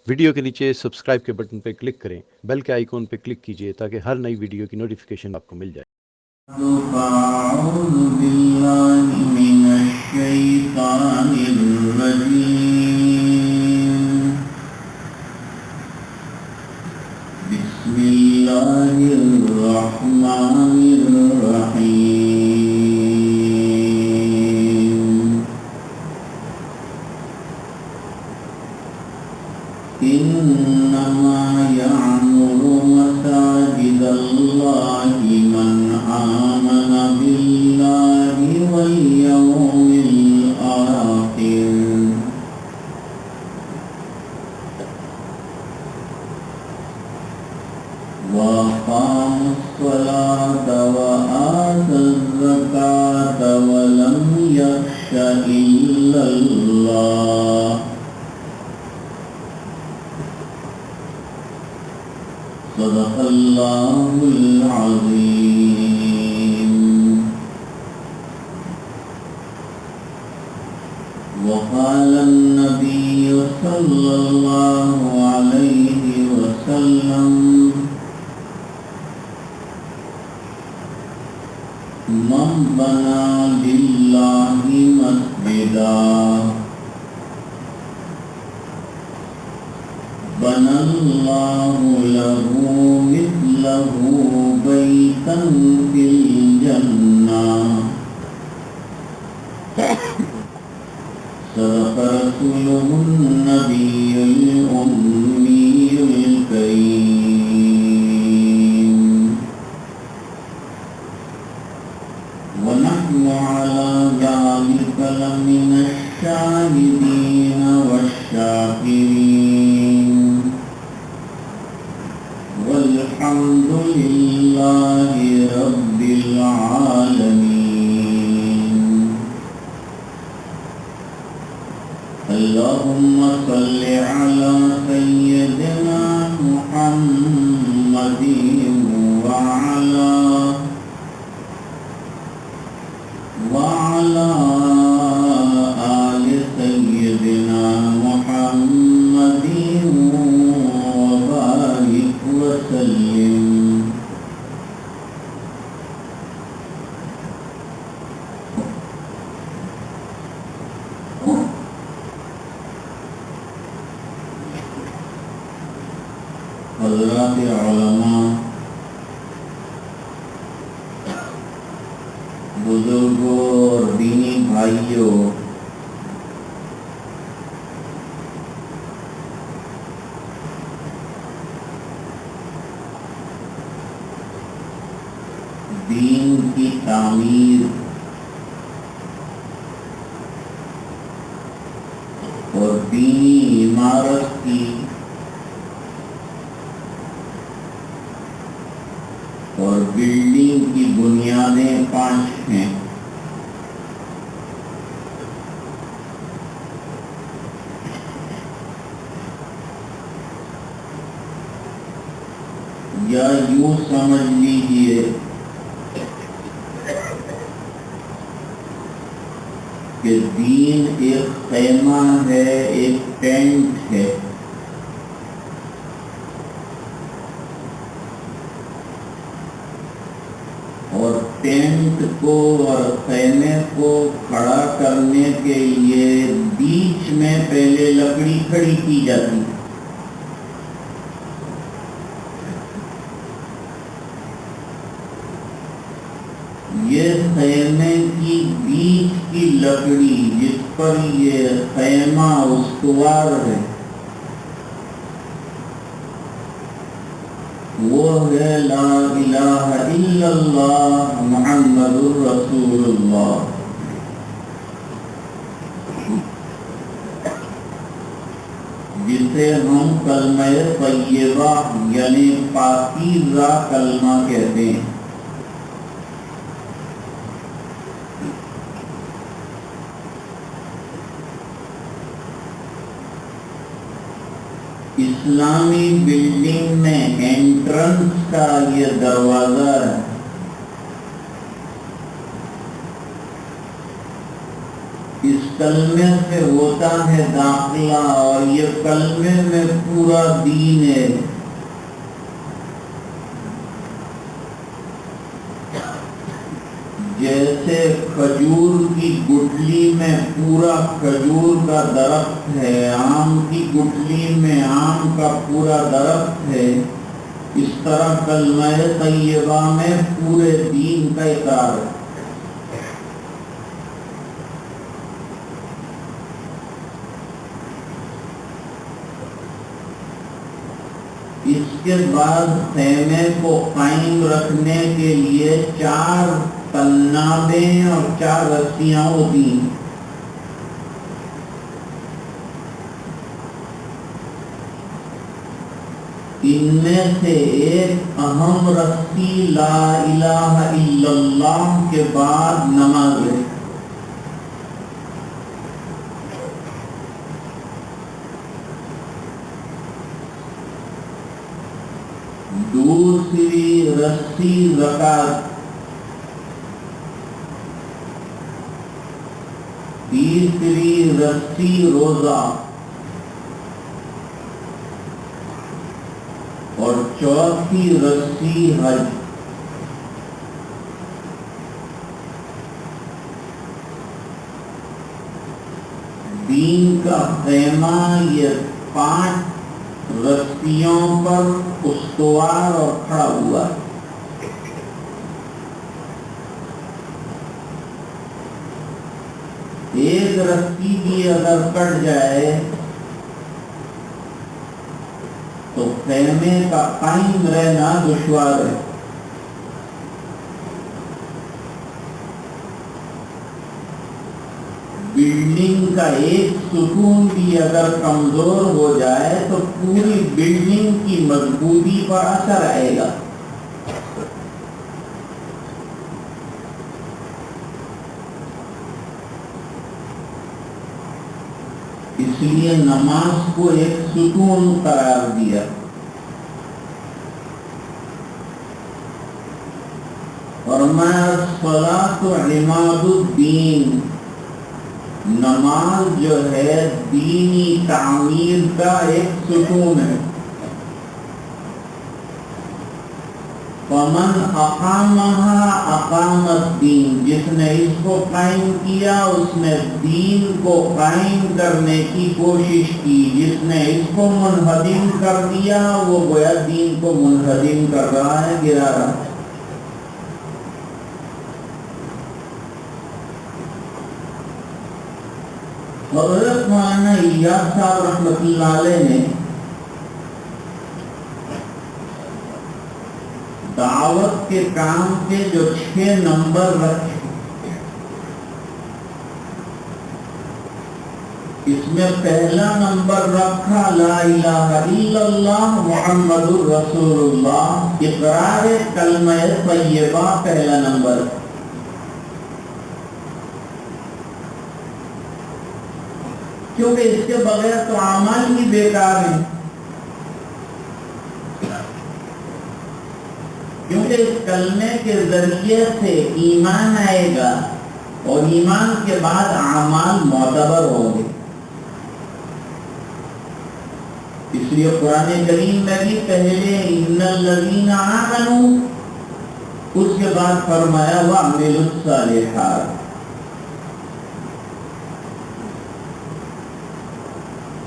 Video کے نیچے subscribe کے بٹن پہ کلک کریں، بیل کے آئیکن پہ کلک کیجئے تاکہ ہر نئی ویڈیو کی نوٹیفیکیشن آپ کو مل جائے۔ فأعوذ بالله من الشيطان الرجيم بسم الله الرحمن الرحيم إنما يعمر مساجد الله من آمن بالله واليوم الآخر وأقام الصلاة وآتى الزكاة ولم يخش إلا الله صدق الله العظيم وقال النبي صلى الله عليه وسلم من بنى لله مسجدا بنى الله له مثله بيتا في الجنة صدق رسوله النبي الأمي الكريم ونحن على ذلك لمن الشاهدين والشاكرين والحمد لله رب العالمين اللهم صل على سيدنا محمد وعلى آل سيدنا محمد وبارك وسلم حضرات علماء، بزرگوں اور دینی بھائیوں، دین کی تعمیر اور دینی عمارت کی اور بلڈنگ کی بنیادیں 5 ہیں۔ یا یوں سمجھ لیجیے کہ دین ایک خیمہ ہے، ایک ٹینٹ ہے، اور ٹینٹ کو اور خیمے کو کھڑا کرنے کے لیے بیچ میں پہلے لکڑی کھڑی کی جاتی ہے۔ یہ خیمے کی بیچ کی لکڑی جس پر یہ خیمہ استوار ہے وہ ہے لا الہ الا اللہ محمد الرسول اللہ، جسے ہم کلمہ طیبہ یعنی پاکیزہ کلمہ کہتے ہیں۔ اسلامی بلڈنگ میں انٹرنس کا یہ دروازہ ہے، اس کلمے سے ہوتا ہے داخلہ، اور یہ کلمے میں پورا دین ہے۔ جیسے کھجور کی گٹھلی میں پورا کھجور کا درخت ہے، آم کی گٹھلی میں آم کا پورا درخت ہے، اس طرح کلمہ طیبہ میں پورے دین کا اقرار ہے۔ اس کے بعد خیمے کو قائم رکھنے کے لیے 4 طنابیں اور 4 رسیاں ہوتی ہیں۔ ان میں سے ایک اہم رسی لا الہ الا اللہ کے بعد نماز ہے۔ دوسری رسی زکوٰۃ، تیسری رسی روزہ، اور چوتھی رسی حج۔ دین کا خیمہ یہ 5 رسیوں پر استوار اور کھڑا ہوا ہے۔ ایک رسی بھی اگر کٹ جائے تو خیمے کا قائم رہنا دشوار ہے۔ بلڈنگ کا ایک ستون بھی اگر کمزور ہو جائے تو پوری بلڈنگ کی مضبوطی پر اثر آئے گا۔ اس لیے نماز کو ایک ستون قرار دیا۔ فرمایا الصلاۃ عماد الدین، نماز جو ہے دینی تعمیر کا ایک ستون ہے۔ فمن اقامہا اقام الدین، جس نے اس کو قائم کیا اس نے دین کو قائم کرنے کی کوشش کی، جس نے اس کو منہدم کر دیا وہ گویا دین کو منہدم کر رہا ہے، گرا رہا ہے۔ حضرت مولانا الیاس صاحب رحمۃ اللہ علیہ نے دعوت کے کام کے جو 6 نمبر رکھے، اس میں پہلا نمبر رکھا لا الہ الا اللہ محمد الرسول اللہ، اقرار کلمہ طیبہ پہلا نمبر۔ کیونکہ اس کے بغیر تو اعمال ہی بیکار ہیں، کیونکہ اس کلمے کے ذریعے سے ایمان آئے گا اور ایمان کے بعد اعمال معتبر ہوں گے۔ اس لیے قرآن کریم میں بھی پہلے ان الذین آمنوا، اس کے بعد فرمایا وعملوا الصالحات۔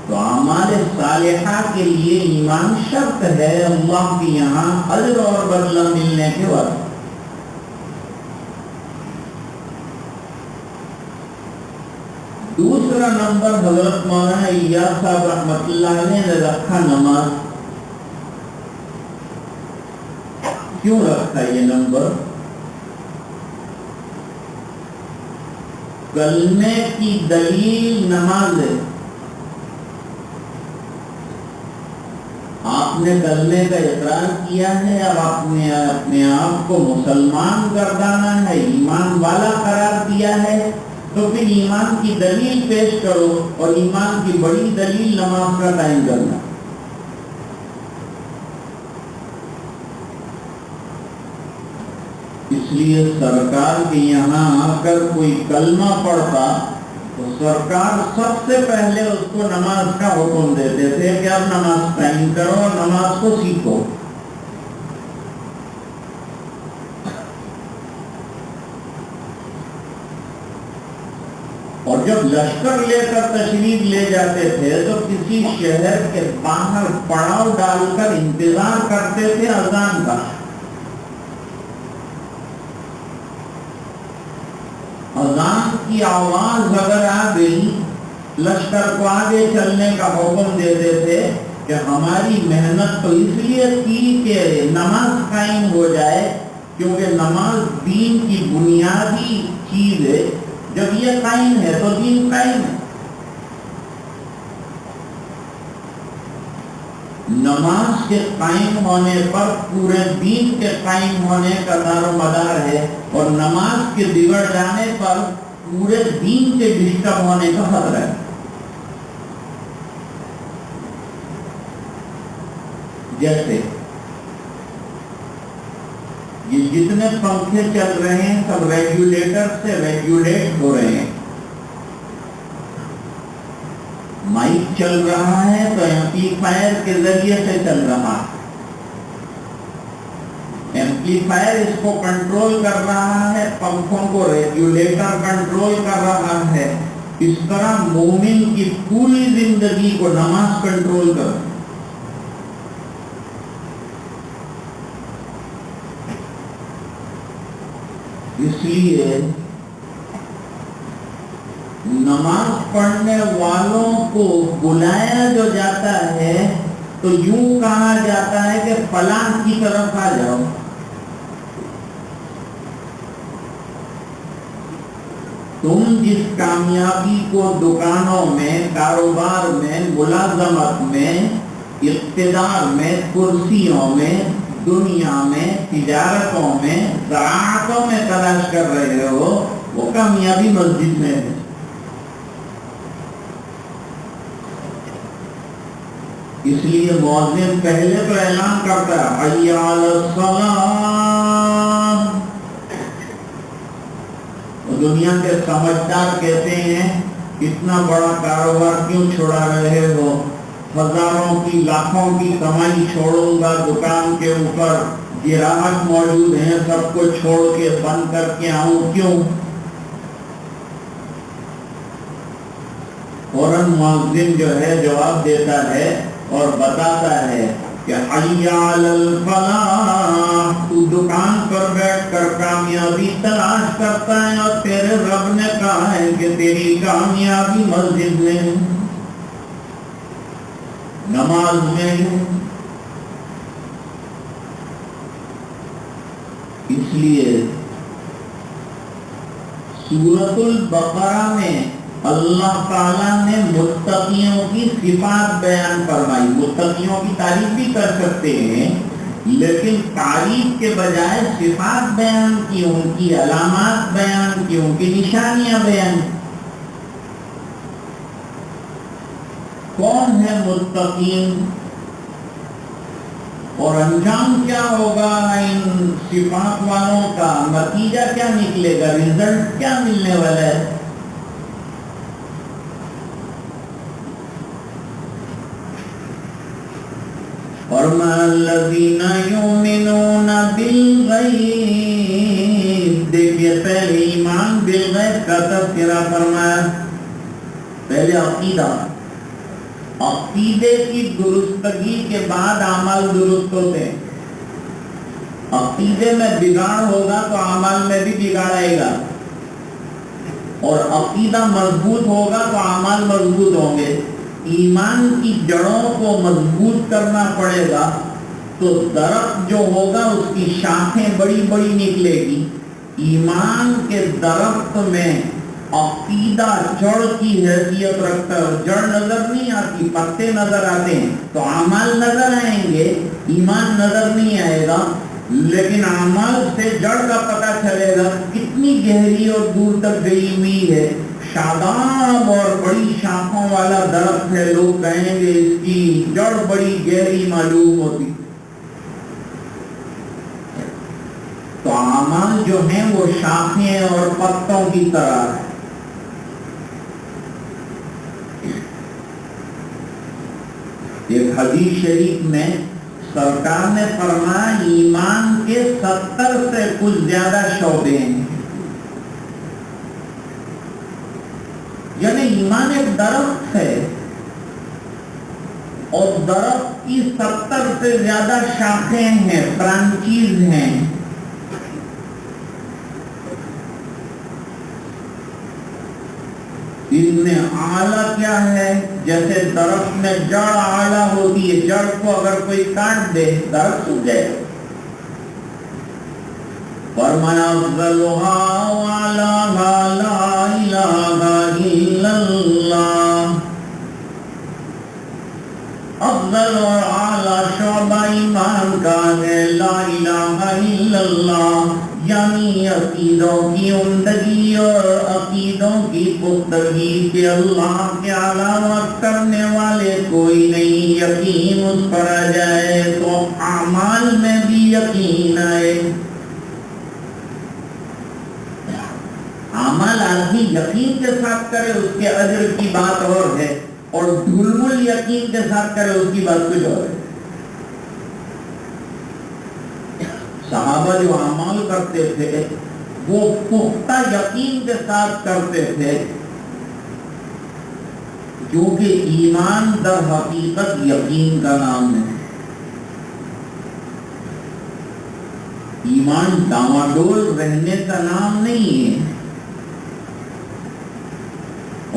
تو اعمال صالحہ کے لیے ایمان شرط ہے اللہ کے یہاں اجر اور بدلہ ملنے کے وقت۔ دوسرا نمبر حضرت مولانا الیاس صاحب رحمۃ اللہ علیہ نے رکھا نماز۔ کیوں رکھا یہ نمبر؟ کلمے کی دلیل نماز ہے۔ آپ نے کلمے کا اقرار کیا ہے، اب آپ نے اپنے آپ کو مسلمان گردانا ہے، ایمان والا قرار دیا ہے، تو پھر ایمان کی دلیل پیش کرو، اور ایمان کی بڑی دلیل نماز کا قائم کرنا۔ اس لیے سرکار کے یہاں آ کر کوئی کلمہ پڑھتا تو سرکار سب سے پہلے اس کو نماز کا حکم دیتے تھے کہ اب نماز قائم کرو اور نماز کو سیکھو. اور جب لشکر لے کر تشریف لے جاتے تھے تو کسی شہر کے باہر پڑاؤ ڈال کر انتظار کرتے تھے اذان کا. اذان کی آواز اگر آ گئی لشکر کو آگے چلنے کا حکم دیتے تھے کہ ہماری محنت تو اس لیے کی کہ نماز قائم ہو جائے، کیونکہ نماز دین کی بنیادی چیز ہے. جب یہ قائم ہے تو دین قائم ہے. نماز کے قائم ہونے پر پورے دین کے قائم ہونے کا دار و مدار ہے، اور نماز کے بگڑ جانے پر پورے دین کے ڈسٹرب ہونے کا خطرہ ہے. جیسے یہ جتنے پنکھے چل رہے ہیں سب ریگولیٹر سے ریگولیٹ ہو رہے ہیں. مائک چل رہا ہے تو ایمپلیفائر کے ذریعے سے چل رہا ہے. ایمپلیفائر اس کو کنٹرول کر رہا ہے، پنکھوں کو ریگولیٹر کنٹرول کر رہا ہے. اس طرح مومن کی پوری زندگی کو نماز کنٹرول کر. اس لیے نماز پڑھنے والوں کو بلایا جو جاتا ہے تو یوں کہا جاتا ہے کہ فلاں کی طرف آ جاؤ. تم جس کامیابی کو دکانوں میں، کاروبار میں، ملازمت میں، اقتدار میں، کرسیوں میں، دنیا میں، تجارتوں میں، زراعتوں میں تلاش کر رہے ہو، وہ کامیابی مسجد میں ہے. اس لیے مؤذن پہلے تو اعلان کرتا ہے حی علی الصلاۃ. دنیا کے سمجھدار کہتے ہیں اتنا بڑا کاروبار کیوں چھوڑا رہے ہو، ہزاروں کی لاکھوں کی کمائی چھوڑوں گا دکان کے اوپر، گراہک موجود ہیں سب کو چھوڑ کے بند کر کے آؤں کیوں. فوراً مؤذن جو ہے جواب دیتا ہے اور بتاتا ہے کہ حی علی الفلاح. تو دکان پر بیٹھ کر کامیابی تلاش کرتا ہے اور تیرے رب نے کہا ہے کہ تیری کامیابی مسجد میں ہے، نماز میں ہے. اس لیے سورۃ البقرہ میں اللہ تعالیٰ نے متقیوں کی صفات بیان فرمائی. متقیوں کی تعریف بھی کر سکتے ہیں لیکن تعریف کے بجائے صفات بیان کی، ان کی علامات بیان کی، ان کی نشانیاں بیان. کون ہے متقین اور انجام کیا ہوگا ان صفات والوں کا، نتیجہ کیا نکلے گا، رزلٹ کیا ملنے والا ہے. فرمایا الذین یؤمنون بالغیب. دیکھیے پہلے ایمان بالغیب کا تذکرہ فرمایا. پہلے عقیدہ، عقیدے کی درستگی کے بعد عمل درست ہوتے ہیں. عقیدے میں بگاڑ ہوگا تو عمل میں بھی بگاڑ آئے گا، اور عقیدہ مضبوط ہوگا تو عمل مضبوط ہوں گے. ایمان کی جڑوں کو مضبوط کرنا پڑے گا تو درخت جو ہوگا اس کی شاخیں بڑی بڑی نکلے گی. ایمان کے درخت میں عقیدہ جڑ کی حیثیت رکھتا ہے. جڑ نظر نہیں آتی، پتے نظر آتے ہیں تو اعمال نظر آئیں گے، ایمان نظر نہیں آئے گا. لیکن اعمال سے جڑ کا پتہ چلے گا کتنی گہری اور دور تک گئی ہوئی ہے. شاداب اور بڑی شاخوں والا درخت ہے، لوگ کہیں گے اس کی جڑ بڑی گہری معلوم ہوتی. تو اعمال جو ہیں وہ شاخیں اور پتوں کی طرح ہے. ایک حدیث شریف میں سرکار نے فرمایا ایمان کے 70 سے کچھ زیادہ شعبے ہیں. یعنی ایمان ایک درخت ہے اور درخت کی 70 سے زیادہ شاخیں ہیں، برانچیز ہیں. ان میں اعلیٰ کیا ہے؟ جیسے درخت میں جڑ اعلیٰ ہوتی ہے، جڑ کو اگر کوئی کاٹ دے درخت سوکھ جائے گا. فرمایا افضلها وعلاها لا الہ الا اللہ. افضل اور اعلیٰ شعبہ ایمان کا ہے لا الہ الا اللہ، یعنی عقیدوں کی عمدگی اور عقیدوں کی پختگی کہ اللہ کے علاوہ کرنے والے کوئی نہیں. یقین اس پر آ جائے تو اعمال میں بھی یقین آئے. اعمال آدمی یقین کے ساتھ کرے اس کے اجر کی بات اور ہے، اور ڈھلمل یقین کے ساتھ کرے اس کی بات کچھ اور ہے. صحابہ جو اعمال کرتے تھے وہ پختہ یقین کے ساتھ کرتے تھے، کیونکہ ایمان در حقیقت یقین کا نام ہے. ایمان ڈاواڈول رہنے کا نام نہیں ہے.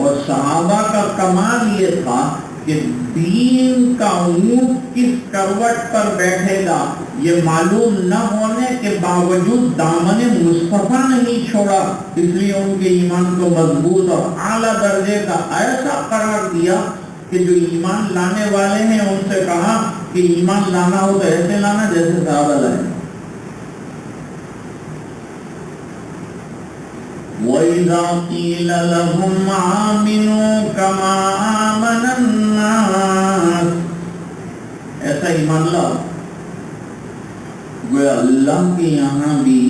اور صحابہ کا کمال یہ تھا کہ دین کا اونٹ کس کروٹ پر بیٹھے گا یہ معلوم نہ ہونے کے باوجود دامن مصطفیٰ نہیں چھوڑا. اس لیے ان کے ایمان کو مضبوط اور اعلیٰ درجے کا ایسا قرار دیا کہ جو ایمان لانے والے ہیں ان سے کہا کہ ایمان لانا ہو تو ایسے لانا جیسے صحابہ لائے. وَإِذَا قِيلَ لَهُمْ آمِنُوا كَمَا آمَنَ النَّاسُ، ایسا ایمان لاؤ. وہ اللہ کے یہاں بھی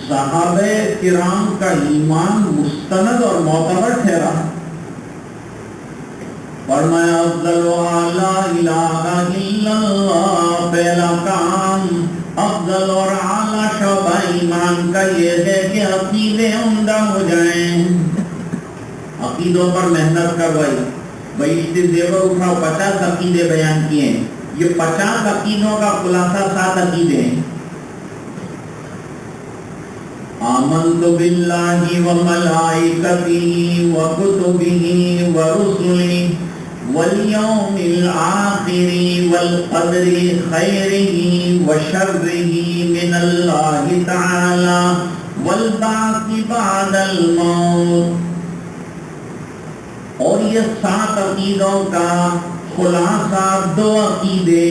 صحابہ کرام کا ایمان مستند اور معتبر ٹھہرا. فرمایا افضل لا الہ الا اللہ، پہلا کام افضل اور اعلیٰ شعبہ ایمان کا یہ ہے کہ عقیدے عمدہ ہو جائیں. عقیدوں پر محنت کروائی. بھائی اس سے زیور اٹھاؤ 50 عقیدے بیان کیے ہیں. یہ 50 عقیدوں کا خلاصہ 7 عقیدے ہیں. آمنت باللہ وملائکتہ وکتبہ ورسلہ والیوم الآخر والقدر خیرہ وشرہ من اللہ تعالی والبعث بعد الموت. اور یہ 7 عقیدوں کا خلاصہ 2 عقیدے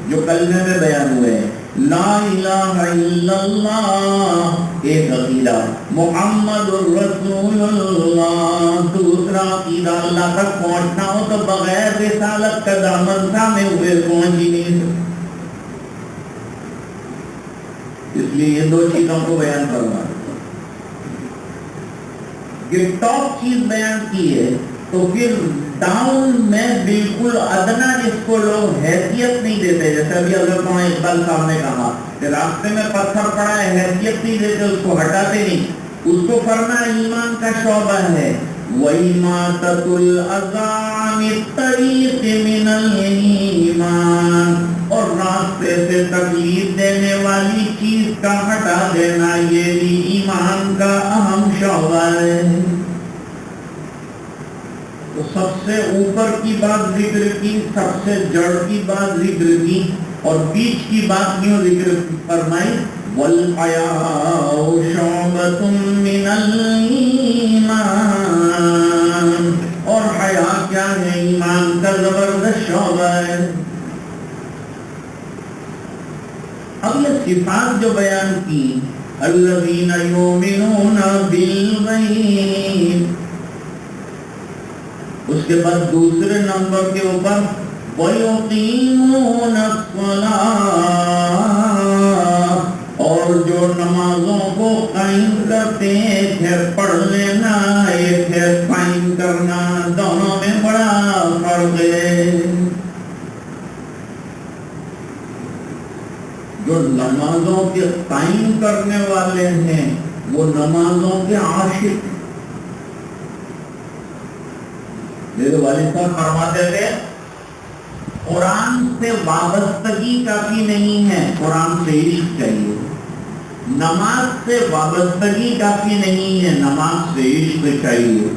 جو کلمے میں بیان ہوئے ہیں. لا الہ الا اللہ ایک عقیدہ، محمد الرسول اللہ دوسرا عقیدہ. اللہ تک پہنچنا ہو تو بغیر رسالت کا دامن تھامے ہوئے پہنچ ہی نہیں سکتے. اس لیے یہ 2 چیزوں کو بیان کرنا. یہ ٹاپ چیز بیان کی ہے تو پھر ڈاؤن میں بالکل ادنا جس کو لوگ حیثیت نہیں دیتے. جیسے ابھی حضرت اقبال صاحب نے کہا کہ راستے میں پتھر پڑا ہے حیثیت نہیں دیتے، اس کو ہٹاتے نہیں. اس کو فرمایا ایمان کا شعبہ ہے. وَإِمَاتَةُ الْأَذَى عَنِ الطَّرِيقِ مِنَ الْإِيمَانِ، اور راستے سے تکلیف دینے والی چیز کا ہٹا دینا یہ بھی ایمان کا اہم شعبہ ہے. تو سب سے اوپر کی بات ذکر کی، سب سے جڑ کی بات ذکر کی، اور بیچ کی بات کیوں ذکر فرمائی؟ وَالْحَيَاءُ شُعْبَةٌ مِّنَ الْإِيمَانِ، اور حیا کیا ہے؟ ایمان کا زبردست شعبہ ہے. اب یہ صفات جو بیان کی، الَّذِينَ يُؤْمِنُونَ بِالْغَيْبِ، اس کے بعد دوسرے نمبر کے اوپر وَيُقِيمُونَ الصَّلَاةَ، اور جو نمازوں کو قائم کرتے ہیں. ایک ہے پڑھ لینا، ایک ہے قائم کرنا، دونوں میں بڑا فرق ہے. جو نمازوں کے قائم کرنے والے ہیں وہ نمازوں کے عاشق ہیں۔ میرے والد صاحب فرماتے تھے قرآن سے وابستگی کافی نہیں ہے، قرآن سے عشق چاہیے۔ نماز سے وابستگی کافی نہیں ہے، نماز سے عشق چاہیے۔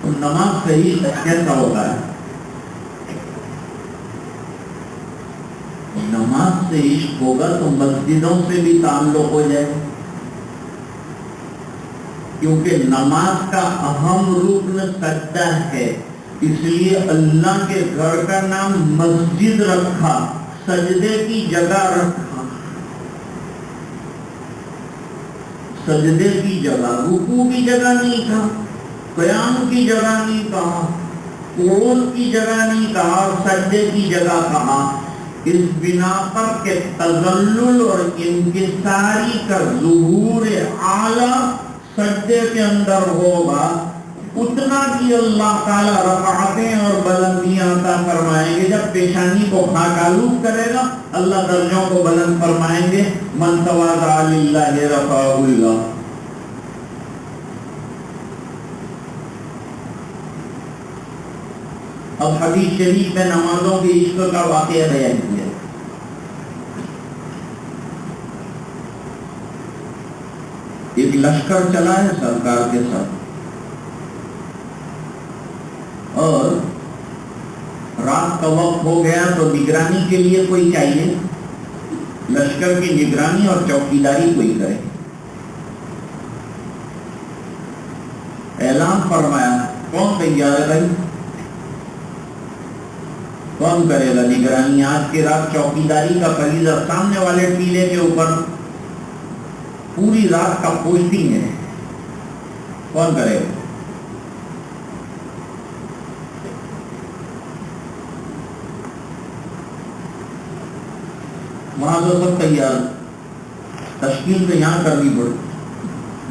تو نماز سے عشق کیسا ہوتا ہے؟ نماز سے عشق ہوگا تو مسجدوں سے بھی تعلق ہو جائے، کیونکہ نماز کا اہم رکن سجدہ ہے، اس لیے اللہ کے گھر کا نام مسجد رکھا، سجدے کی جگہ رکھا، سجدے کی جگہ، رکوع کی جگہ نہیں کہا، قیام کی جگہ نہیں کہا، قعود کی جگہ نہیں کہا، اور سجدے کی جگہ کہا، اس بنا پر کہ تذلل اور انکساری کا ظہور اعلیٰ سجدے کے اندر ہوگا، اتنا کہ اللہ تعالیٰ رفعتیں اور بلندیاں عطا فرمائیں گے۔ جب پیشانی کو خاک آلود کرے گا اللہ درجوں کو بلند فرمائیں گے۔ من تواضع للہ رفعہ اللہ۔ اب حدیث شریف میں نمازوں کے عشق کا واقعہ بیان کیا۔ ایک لشکر چلا ہے سرکار کے ساتھ، اور رات کا وقت ہو گیا تو نگرانی کے لیے کوئی چاہیے، لشکر کی نگرانی اور چوکیداری کوئی کرے۔ اعلان فرمایا کون تیار ہے بھائی، کون کرے گا نگرانی؟ آج کی رات چوکیداری کا فریضہ سامنے والے ٹیلے کے اوپر پوری رات کا پوسٹنگ ہے، کون کرے گا؟ وہاں تو سب تیار، تشکیل تو یہاں کرنی پڑتی،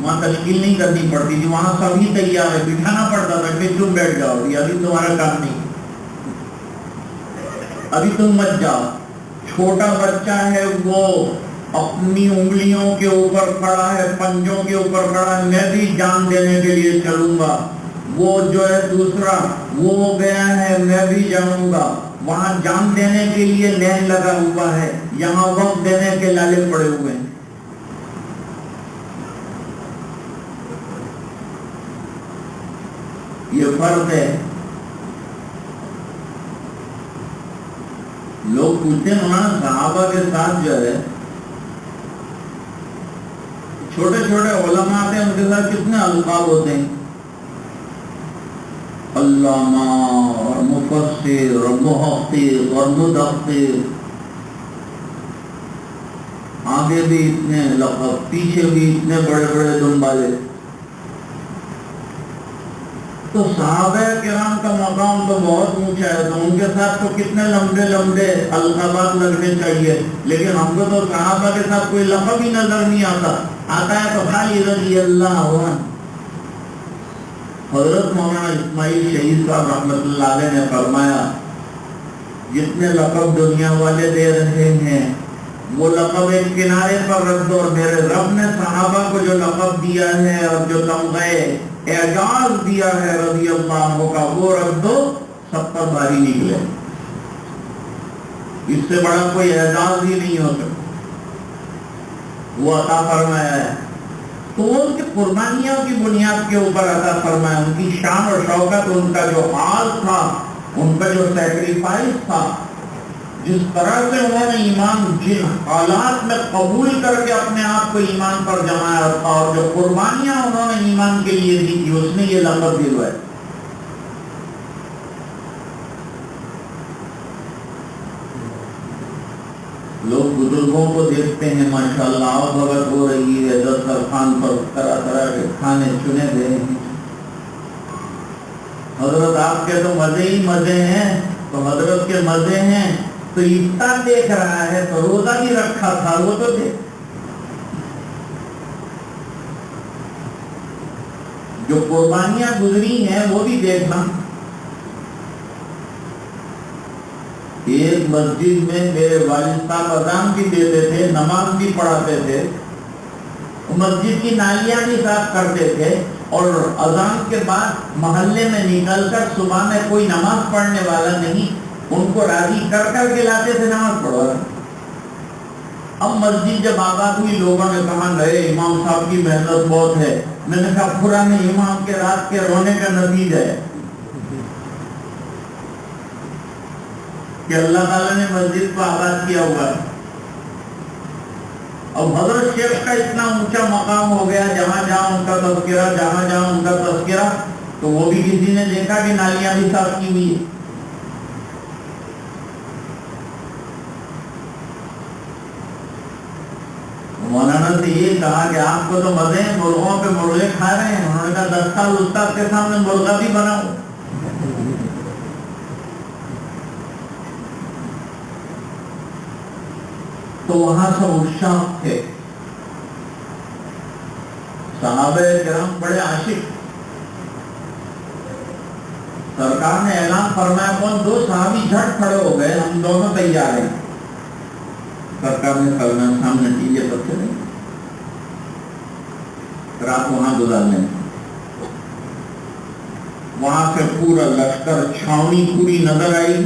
وہاں تشکیل نہیں کرنی پڑتی تھی، وہاں سبھی تیار ہے، بٹھانا پڑتا تھا کہ تم بیٹھ جاؤ، ابھی تمہارا کام نہیں، ابھی تم مت جاؤ۔ چھوٹا بچہ ہے وہ اپنی انگلیوں کے اوپر کھڑا ہے، پنجوں کے اوپر کھڑا ہے، میں بھی جان دینے کے لیے چلوں گا۔ وہ جو ہے دوسرا وہ گیا ہے، میں بھی جاؤں گا۔ وہاں جان دینے کے لیے لین لگا ہوا ہے، یہاں وقت دینے کے لالے پڑے ہوئے ہیں۔ یہ فرق ہے۔ لوگ پوچھتے ہیں وہاں صحابہ کے ساتھ جو ہے چھوٹے چھوٹے علماء آتے ہیں، ان کے ساتھ کتنے القاب ہوتے ہیں، علامہ اور مفسر اور محقق اور مدقق، آگے بھی اتنے لقب، پیچھے بھی اتنے بڑے بڑے دنبالے۔ تو صحابہ کرام کا مقام تو بہت اونچا ہے، تو ان کے ساتھ تو کتنے لمبے لمبے القابات لگنے چاہیے، لیکن ہم کو تو صحابہ کے ساتھ کوئی لقب ہی نظر نہیں آتا ہے تو خالی رضی اللہ عنہ۔ حضرت مولانا اسماعیل شہید صاحب رحمۃ اللہ علیہ نے فرمایا جتنے لقب دنیا والے دے رہے ہیں وہ لقب ایک کنارے پر رکھ دو، اور میرے رب نے صحابہ کو جو لقب دیا ہے اور جو تمغے اعجاز دیا ہے رضی اللہ عنہ کا وہ رکھ دو، سب پر بھاری نکلے۔ اس سے بڑا کوئی اعزاز ہی نہیں ہو سکتا، وہ عطا فرمایا ہے۔ تو ان کی قربانیوں کی بنیاد کے اوپر عطا فرمایا، ان کی شان اور شوکت، ان کا جو حال تھا، ان کا جو سیکریفائس تھا، جس طرح سے انہوں نے ایمان جن حالات میں قبول کر کے اپنے آپ کو ایمان پر جمایا تھا، اور جو قربانیاں انہوں نے ایمان کے لیے دی تھی، اس نے یہ لقب دلوایا۔ لوگ بزرگوں کو دیکھتے ہیں ماشاءاللہ آؤ بھگت ہو رہی ہے، دسترخوان پر طرح طرح کے کھانے چنے گئے ہیں۔ حضرت آپ کے تو مزے ہی مزے ہیں، تو حضرت کے مزے ہیں تو افطار دیکھ رہا ہے تو روزہ بھی رکھا تھا وہ تو دیکھ، جو قربانیاں گزری ہیں وہ بھی دیکھنا۔ ایک مسجد میں میرے والد صاحب اذان بھی دیتے تھے، نماز بھی پڑھاتے تھے، مسجد کی نالیاں بھی صاف کرتے تھے، اور اذان کے بعد محلے میں نکل کر صبح میں کوئی نماز پڑھنے والا نہیں، ان کو راضی کر کر کے لاتے تھے نماز پڑھوا۔ اب مسجد جب آباد ہوئی، لوگوں نے کہا نئے امام صاحب کی محنت بہت ہے۔ میں نے کہا پرانے امام کے رات کے رونے کا نتیجہ ہے کہ اللہ تعالیٰ نے مسجد کو آباد کیا ہوا ہے۔ اب حضرت شیخ کا اتنا اونچا مقام ہو گیا، جہاں جہاں ان کا تذکرہ، جہاں جہاں ان کا تذکرہ، تو وہ بھی کسی نے دیکھا کہ نالیاں بھی صاف کی ہوئی ہے۔ مولانا سے یہ کہا کہ آپ کو تو مزے ہیں، مرغوں پہ مرغے کھا رہے ہیں۔ انہوں نے کہا 10 سال استاد کے سامنے مرغا بھی بناؤ۔ تو وہاں سب عشاق تھے، صحابہ کرام بڑے عاشق۔ سرکار نے اعلان فرمایا، کون؟ 2 صحابی جھٹ کھڑے ہو گئے، ہم دونوں تیار ہیں۔ سرکار نے فرمایا سامنے نتیجے پر چلے، رات وہاں گزار لیں۔ وہاں سے پورا لشکر، چھاؤنی پوری نظر آئی،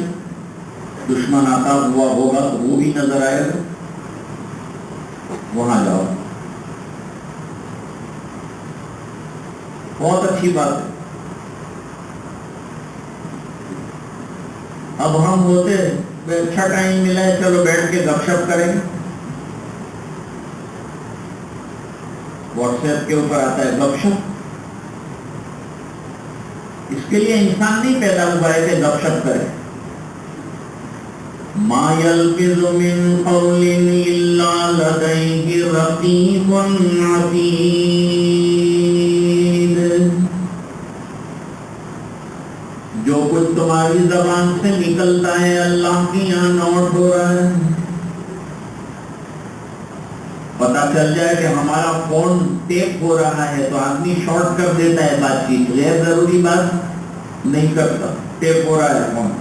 دشمن آتا ہوا ہوگا تو وہ بھی نظر آئے گا، وہاں جاؤ۔ بہت اچھی بات ہے۔ اب ہم ہوتے اچھا ٹائم ملا ہے، چلو بیٹھ کے گپ شپ کریں۔ واٹس ایپ کے اوپر آتا ہے گپ شپ۔ اس کے لیے انسان نہیں پیدا ہوا ہے کہ گپ شپ کرے۔ ما یلفظ من قول الا لدیہ رقیب عتید۔ جو کچھ تمہاری زبان سے نکلتا ہے اللہ کی یہاں نوٹ ہو رہا ہے۔ پتا چل جائے کہ ہمارا فون ٹیپ ہو رہا ہے تو آدمی شارٹ کر دیتا ہے بات چیت، غیر ضروری بات نہیں کرتا، ٹیپ ہو رہا ہے فون۔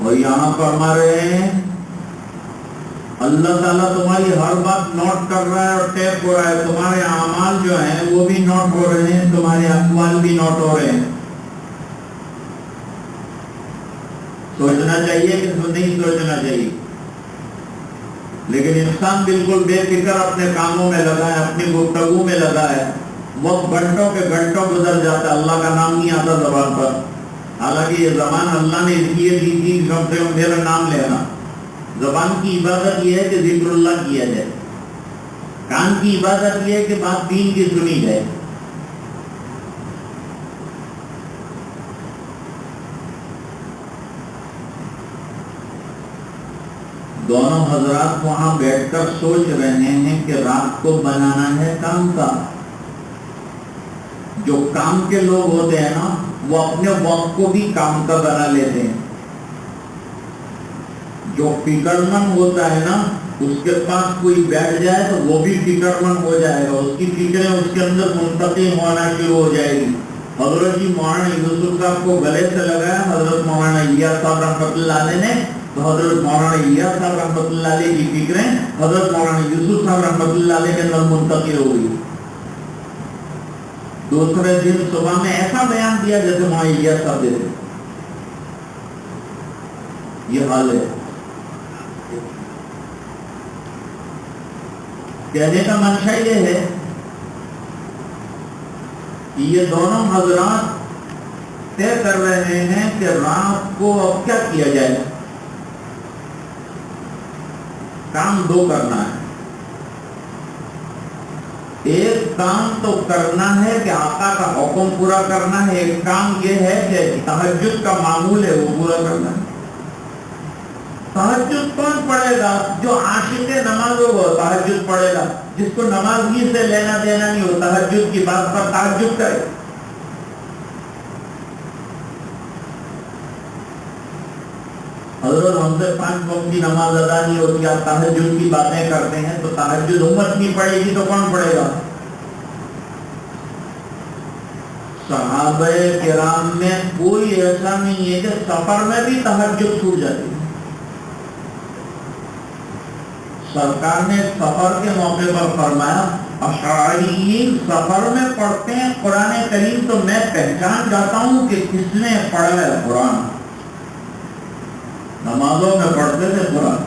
اور یہاں فرما رہے ہیں اللہ تعالیٰ تمہاری ہر بات نوٹ کر رہا ہے اور ٹیپ ہو رہا ہے۔ تمہارے اعمال جو ہیں وہ بھی نوٹ ہو رہے ہیں، تمہارے اقوال بھی نوٹ ہو رہے ہیں۔ سوچنا چاہیے کہ نہیں سوچنا چاہیے، لیکن انسان بالکل بے فکر اپنے کاموں میں لگا ہے، اپنی گفتگو میں لگا ہے، وقت گھنٹوں کے گھنٹوں گزر جاتا ہے، اللہ کا نام نہیں آتا زبان پر۔ حالانکہ یہ زبان اللہ نے اس لیے دی تھی کم سے کم میرا نام لینا۔ زبان کی عبادت یہ ہے کہ ذکر اللہ کیا جائے، کان کی عبادت یہ ہے کہ بات دین کی سنی جائے۔ دونوں حضرات وہاں بیٹھ کر سوچ رہے ہیں کہ رات کو بنانا ہے کام کا۔ جو کام کے لوگ ہوتے ہیں نا، وہ اپنے وقت کو بھی کام کا بنا لیتے ہیں۔ جو فکر مند ہوتا ہے نا، اس کے پاس کوئی بیٹھ جائے تو وہ بھی فکر مند ہو جائے گا، اس کی فکریں اس کے اندر منتقل ہونا شروع ہو جائے گی۔ حضرت جی مولانا یوسف صاحب کو گلے سے لگایا حضرت مولانا الیاس صاحب رحمۃ اللہ علیہ نے، تو حضرت مولانا الیاس صاحب رحمۃ اللہ علیہ کی فکریں حضرت مولانا یوسف صاحب رحمۃ اللہ علیہ کے اندر منتقل ہو گئی۔ دوسرے دن صبح میں ایسا بیان دیا جیسے مولانا الیاس صاحب دیتے۔ یہ حال ہے۔ کہنے کا منشا یہ ہے کہ یہ دونوں حضرات طے کر رہے ہیں کہ رات کو اب کیا کیا جائے۔ کام 2 کرنا ہے۔ ایک کام تو کرنا ہے کہ آقا کا حکم پورا کرنا ہے، ایک کام یہ ہے کہ تہجد کا معمول ہے وہ پورا کرنا ہے۔ تہجد کون پڑھے گا؟ جو عاشق نماز ہو وہ تہجد پڑھے گا، جس کو نماز ہی سے لینا دینا نہیں ہو، تہجد کی بات پر تہجد کرے۔ حضرت ہم سے 5 وقت کی نماز ادا نہیں ہوتی، آپ تہجد کی باتیں کرتے ہیں، تو تہجد امت نہیں پڑھے گی تو کون پڑھے گا؟ صحابہ کرام میں کوئی ایسا نہیں ہے کہ سفر میں بھی تہجد چھوٹ جاتی. سرکار نے سفر کے موقع پر فرمایا اشعریین سفر میں پڑھتے ہیں قرآن کریم تو میں پہچان جاتا ہوں کہ کس نے پڑھا ہے قرآن. نمازوں میں پڑھتے تھے قرآن.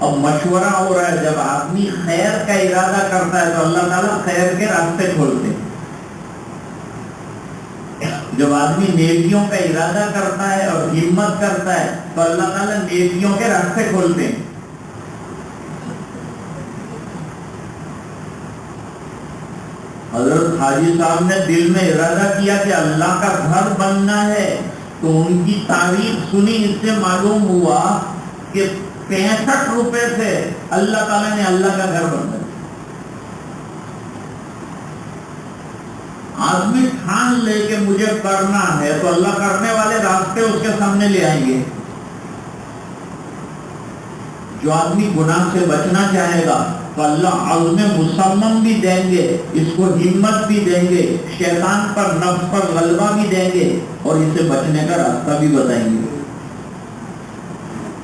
اب مشورہ ہو رہا ہے جب آدمی خیر کا ارادہ کرتا ہے تو اللہ تعالیٰ خیر کے راستے کھولتے ہیں. جب آدمی نیکیوں کا ارادہ کرتا ہے اور ہمت کرتا ہے تو اللہ تعالیٰ نیکیوں کے راستے کھولتے ہیں. حضرت حاجی صاحب نے دل میں ارادہ کیا کہ اللہ کا گھر بننا ہے تو ان کی تعریف سنی. اس سے معلوم ہوا کہ 65 روپے سے اللہ تعالیٰ نے اللہ کا گھر بنایا. آدمی ٹھان لے کہ مجھے کرنا ہے تو اللہ کرنے والے راستے اس کے سامنے لے آئیں گے. جو آدمی گناہ سے بچنا چاہے گا تو اللہ عزم مصمم بھی دیں گے, اس کو ہمت بھی دیں گے, شیطان پر نفس پر غلبہ بھی دیں گے اور اسے بچنے کا راستہ بھی بتائیں گے.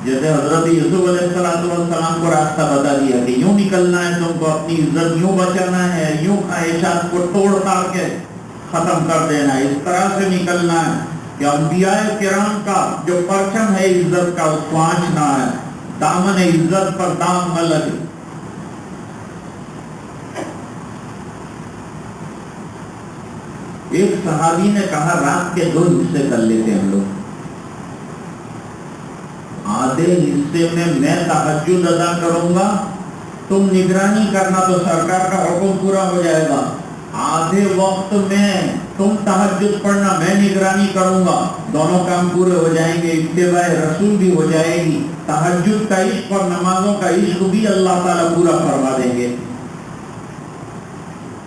جیسے حضرت یوسف علیہ السلام کو راستہ بتا دیا کہ یوں نکلنا ہے, تم کو اپنی عزت یوں بچانا ہے, یوں خواہشات کو توڑ تاڑ کے ختم کر دینا ہے, اس طرح سے نکلنا ہے کہ انبیاء کرام کا جو پرچم ہے عزت کا اس کو آنچنا ہے, دامن عزت پر دام نہ لگے. ایک صحابی نے کہا رات کے 2 حصے کر لیتے ہم لوگ, آدھے حصے میں تہجد ادا کروں گا, تم نگرانی کرنا تو سرکار کا حکم پورا ہو جائے گا. آدھے وقت میں تم تہجد پڑھنا, میں نگرانی کروں گا, دونوں کام پورے ہو جائیں گے, اتباع رسول بھی ہو جائے گی, تہجد کا عشق اور نمازوں کا عشق بھی اللہ تعالیٰ پورا فرما دیں گے.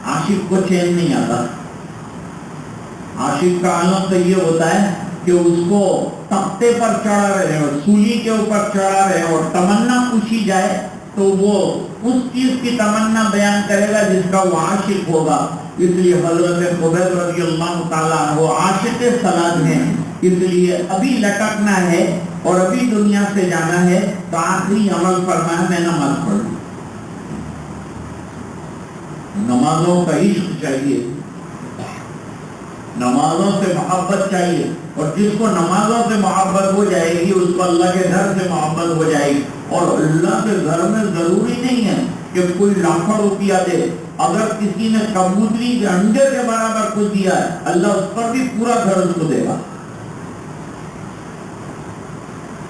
عاشق کو چین نہیں آتا. عاشق کا عالم تو یہ ہوتا ہے کہ اس کو تختے پر چڑھا رہے اور سولی کے اوپر چڑھا رہے اور تمنا پوچھی جائے تو وہ اس چیز کی تمنا بیان کرے گا جس کا وہ عاشق ہوگا. اس لیے حضرت خبیب رضی اللہ تعالیٰ عنہ عاشق صلات ہیں. اس لیے ابھی لٹکنا ہے اور ابھی دنیا سے جانا ہے تو آخری عمل فرمایا میں نماز پڑھوں. نمازوں کا عشق چاہیے, نمازوں سے محبت چاہیے, اور جس کو نمازوں سے محبت ہو جائے گی اس کو اللہ کے گھر سے محبت ہو جائے گی. اور اللہ کے گھر میں ضروری نہیں ہے کہ کوئی لاکھوں روپیہ دے. اگر کسی نے کبوتری کے انڈے کے برابر کچھ دیا ہے اللہ اس پر بھی پورا گھر اس کو دے گا.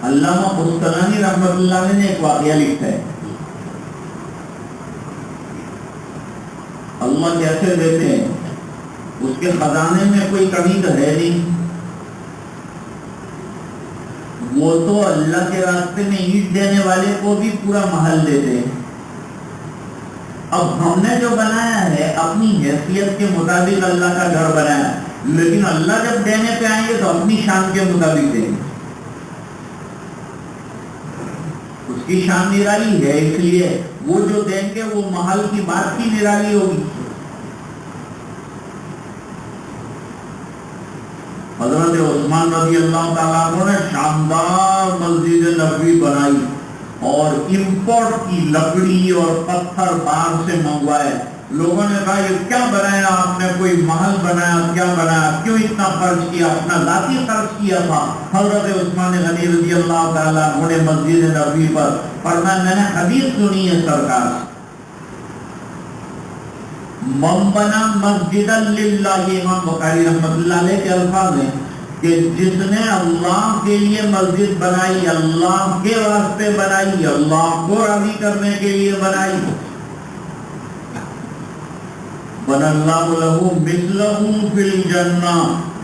علامہ قسطلانی رحمۃ اللہ علیہ نے ایک واقعہ لکھا ہے, اللہ کیسے دیتے ہیں, اس کے خزانے میں کوئی کمی تو ہے نہیں, وہ تو اللہ کے راستے میں اینٹ دینے والے کو بھی پورا محل دیتے ہیں. اب ہم نے جو بنایا ہے اپنی حیثیت کے مطابق اللہ کا گھر بنایا, لیکن اللہ جب دینے پہ آئیں گے تو اپنی شان کے مطابق دیں گے. اس کی شان نرالی ہے, اس لیے وہ جو دیں گے وہ محل کی بات کی نرالی ہوگی. حضرت عثمان رضی اللہ تعالیٰ عنہ نے شاندار مسجد نبوی بنائی اور امپورٹ کی لکڑی اور پتھر باہر سے منگوائے. لوگوں نے کہا یہ کیا بنایا آپ نے, کوئی محل بنایا, کیا بنایا, کیوں اتنا خرچ کیا, اپنا ذاتی خرچ کیا تھا. حضرت عثمان غنی رضی اللہ تعالیٰ عنہ نے مسجد نبوی پر فرمایا میں نے حدیث سنی ہے سرکار سے, من بنا مسجد للہ, یہ امام بخاری رحمۃ اللہ علیہ کے الفاظ ہیں کہ جس نے اللہ کے لیے مسجد بنائی, اللہ کے واسطے بنائی, اللہ کو راضی کرنے کے لیے بنائی, بن اللہ لہ مثلہ فی الجنہ,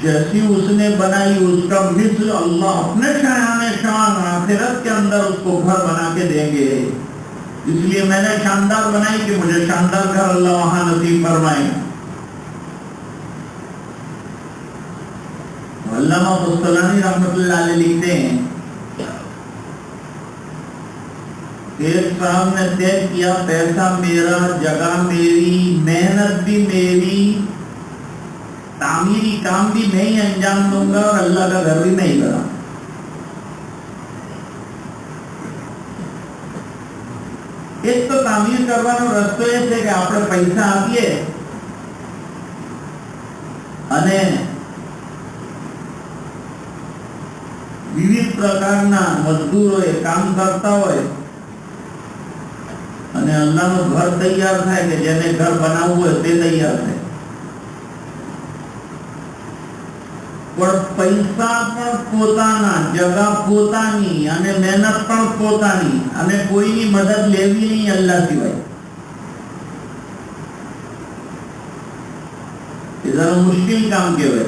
جیسی اس نے بنائی اس کا مثل اللہ اپنے شایان شان آخرت کے اندر اس کو گھر بنا کے دیں گے. اس لیے میں نے شاندار بنائی کہ مجھے شاندار گھر اللہ وہاں نصیب فرمائے. علامہ قسطلانی رحمۃ اللہ علیہ لکھتے ہیں ایک صاحب نے طے کیا پیسہ میرا، جگہ میری، محنت بھی میری، تعمیری کام بھی میں ہی انجام دوں گا اور اللہ کا گھر بھی میں ہی بنا. ایک تو تعمیر કરવાનો રસ્તો એ છે કે આપણે પૈસા આપીએ અને વિવિધ પ્રકારના મજદૂરો એ કામ કરતા હોય અને અલ્લાહનું ઘર તૈયાર થાય કે જેને ઘર બનાવવું હોય તે તૈયાર થાય. પણ પૈસા પણ પોતાના, જગા પોતાની અને મહેનત પણ પોતાની અને કોઈની મદદ લેવી નહીં અલ્લાહ સિવાય. એ જરા મુશ્કેલ કામ કહેવાય.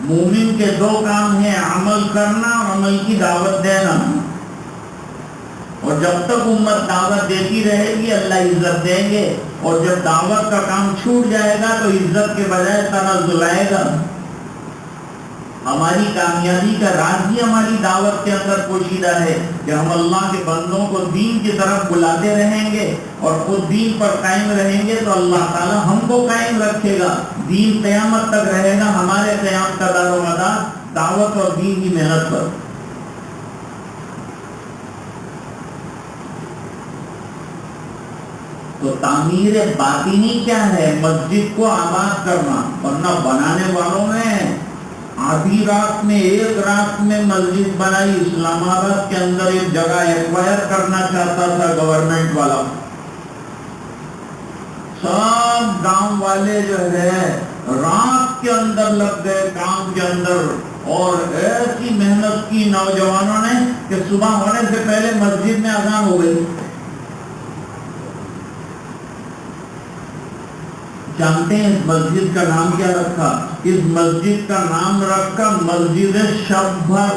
مومن کے دو کام ہیں، عمل کرنا اور عمل کی دعوت دینا، اور جب تک امت دعوت دیتی رہے گی اللہ عزت دیں گے، اور جب دعوت کا کام چھوٹ جائے گا تو عزت کے بجائے تنزل آئے گا۔ ہماری کامیابی کا راز ہی ہماری دعوت کے اندر پوشیدہ ہے کہ ہم اللہ کے بندوں کو دین کی طرف بلاتے رہیں گے اور خود دین پر قائم رہیں گے تو اللہ تعالی ہم کو قائم رکھے گا، دین قیامت تک رہے گا۔ ہمارے قیام کا دار و مدار دعوت اور دین کی محنت پر۔ تو تعمیر باطنی کیا ہے؟ مسجد کو آباد کرنا، ورنہ بنانے والوں میں آدھی رات میں، ایک رات میں مسجد بنائی۔ اسلام آباد کے اندر ایک جگہ ایکوائر کرنا چاہتا تھا گورنمنٹ والا، سب گاؤں والے جو ہے رات کے اندر لگ گئے کام کے اندر، اور ایسی محنت کی نوجوانوں نے کہ صبح ہونے سے پہلے مسجد میں اذان ہو گئی۔ جانتے ہیں اس مسجد کا نام کیا رکھا؟ اس مسجد کا نام رکھا مسجد شب بھر۔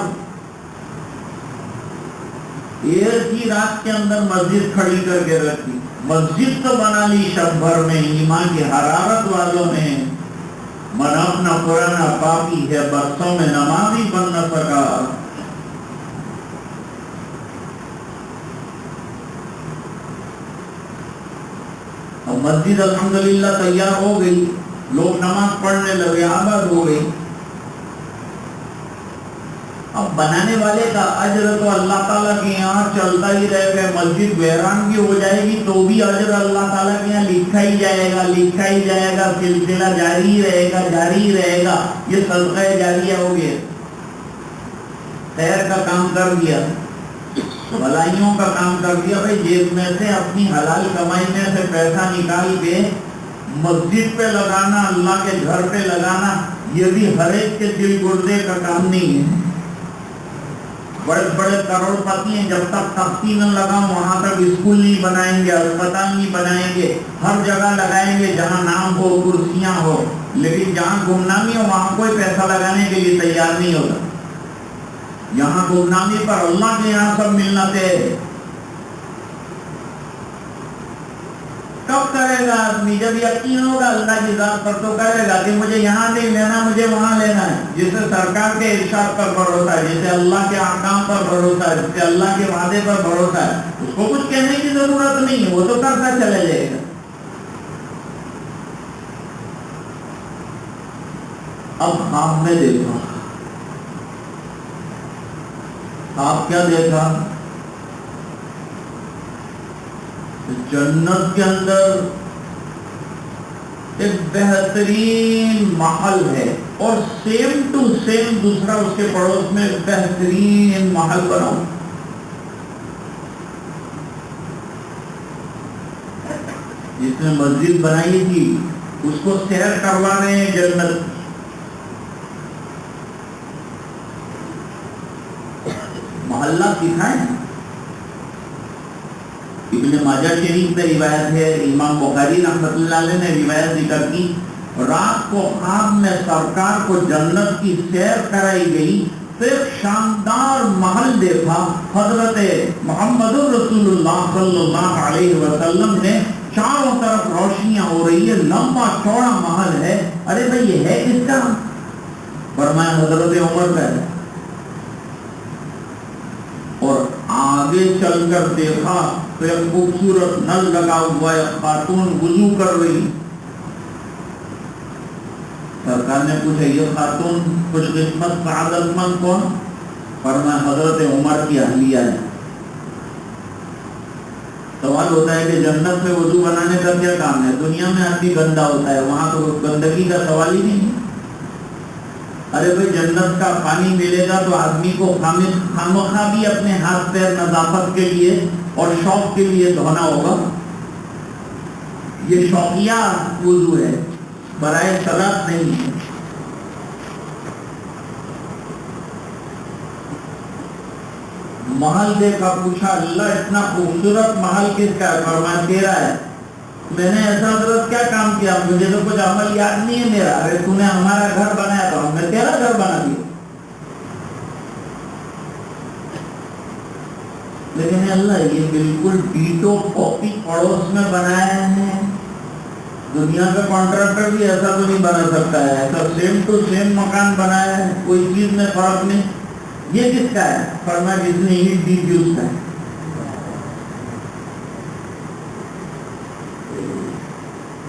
ایک ہی رات کے اندر مسجد کھڑی کر کے رکھی، مسجد تو بنا لی شب بھر میں، ایمان کی حرارت والوں نے۔ من اپنا پرانا پاپی ہے، برسوں میں نماز ہی بن نہ سکا۔ مسجد الحمدللہ تیار ہو گئی، لوگ نماز پڑھنے لگے، آباد ہو گئی۔ اب بنانے والے کا اجر تو اللہ تعالیٰ کے یہاں چلتا ہی رہے گا، مسجد ویران بھی ہو جائے گی تو بھی اجر اللہ تعالیٰ کے یہاں لکھا ہی جائے گا، لکھا ہی جائے گا، سلسلہ جاری ہی رہے گا، جاری ہی رہے گا۔ یہ صدقہ جاریہ ہو گیا، خیر کا کام کر دیا، بھلائیوں کا کام کر دیا۔ بھائی جیب میں سے اپنی حلال کمائی میں سے پیسہ نکال کے مسجد پہ لگانا، اللہ کے گھر پہ لگانا، یہ بھی ہر ایک کے دل گردے کا کام نہیں ہے۔ بڑے بڑے کروڑ پتی ہیں، جب تک تختی نہ لگاؤں وہاں تک اسکول نہیں بنائیں گے، اسپتال نہیں بنائیں گے، ہر جگہ لگائیں گے جہاں نام ہو، کرسیاں ہو، لیکن جہاں گمنامی ہو وہاں کوئی پیسہ لگانے کے لیے تیار نہیں ہوگا۔ یہاں گمنامی پر اللہ کے یہاں سب ملنا ہے۔ کب کرے گا آدمی؟ جب یقین ہوگا اللہ کی ذات پر تو کرے گا کہ مجھے یہاں نہیں لینا، مجھے وہاں لینا ہے۔ جسے سرکار کے ارشاد پر بھروسہ ہے، جسے اللہ کے احکام پر بھروسہ ہے، جسے اللہ کے وعدے پر بھروسہ ہے، اس کو کچھ کہنے کی ضرورت نہیں ہے، وہ تو کرتا چلے جائے گا۔ اب خواب میں دیکھو، آپ کیا دیکھا؟ جنت کے اندر ایک بہترین محل ہے، اور سیم ٹو سیم دوسرا اس کے پڑوس میں بہترین محل بنا۔ جس نے مسجد بنائی تھی اس کو سیر کروا رہے ہیں جنت۔ محلہ سکھائیں۔ ابن ماجہ شریف میں روایت ہے، امام بخاری رحمۃ اللہ علیہ نے روایت ذکر کی، رات کو خواب میں سرکار کو جنت کی سیر کرائی گئی تو ایک شاندار محل دیکھا۔ حضرت محمد رسول اللہ صلی اللہ علیہ وسلم نے، چاروں طرف روشنیاں ہو رہی ہے، لمبا چوڑا محل ہے۔ ارے بھائی یہ ہے کس کا؟ فرمایا حضرت عمر کا ہے۔ اور آگے چل کر دیکھا تو ایک خوبصورت نل لگا ہوا ہے، خاتون وضو کر رہی۔ سرکار نے پوچھا یہ خاتون خوش قسمت سعادت مند کون؟ فرمایا حضرت عمر کی اہلیہ ہے۔ سوال ہوتا ہے کہ جنت میں وضو بنانے کا کیا کام ہے؟ دنیا میں آدمی گندا ہوتا ہے، وہاں تو گندگی کا سوال ہی نہیں ہے۔ ارے بھائی جنت کا پانی ملے گا تو آدمی کو خامخواہ بھی اپنے ہاتھ پیر نظافت کے لیے اور شوق کے لیے دھونا ہوگا۔ یہ شوقیہ وضو ہے، برائے صلاح نہیں ہے۔ محل دیکھا، پوچھا اللہ اتنا خوبصورت محل کس کا ہے؟ فرمایا تیرا ہے۔ میں نے ایسا حضرت کیا کام کیا؟ مجھے تو کچھ عمل یاد نہیں ہے میرا. ارے تو نے ہمارا گھر بنایا تھا، ہم نے تیرا گھر بنا دیا. لیکن اللہ یہ بالکل ڈیٹو کاپی پڑوس میں بنایا ہے. دنیا کا کانٹریکٹر بھی ایسا تو نہیں بنا سکتا ہے. ایسا سیم ٹو سیم مکان بنایا ہے، کوئی چیز میں فرق نہیں. یہ کس کا ہے؟ فرمایا جس نے اینٹ دی تھی اس کا ہے.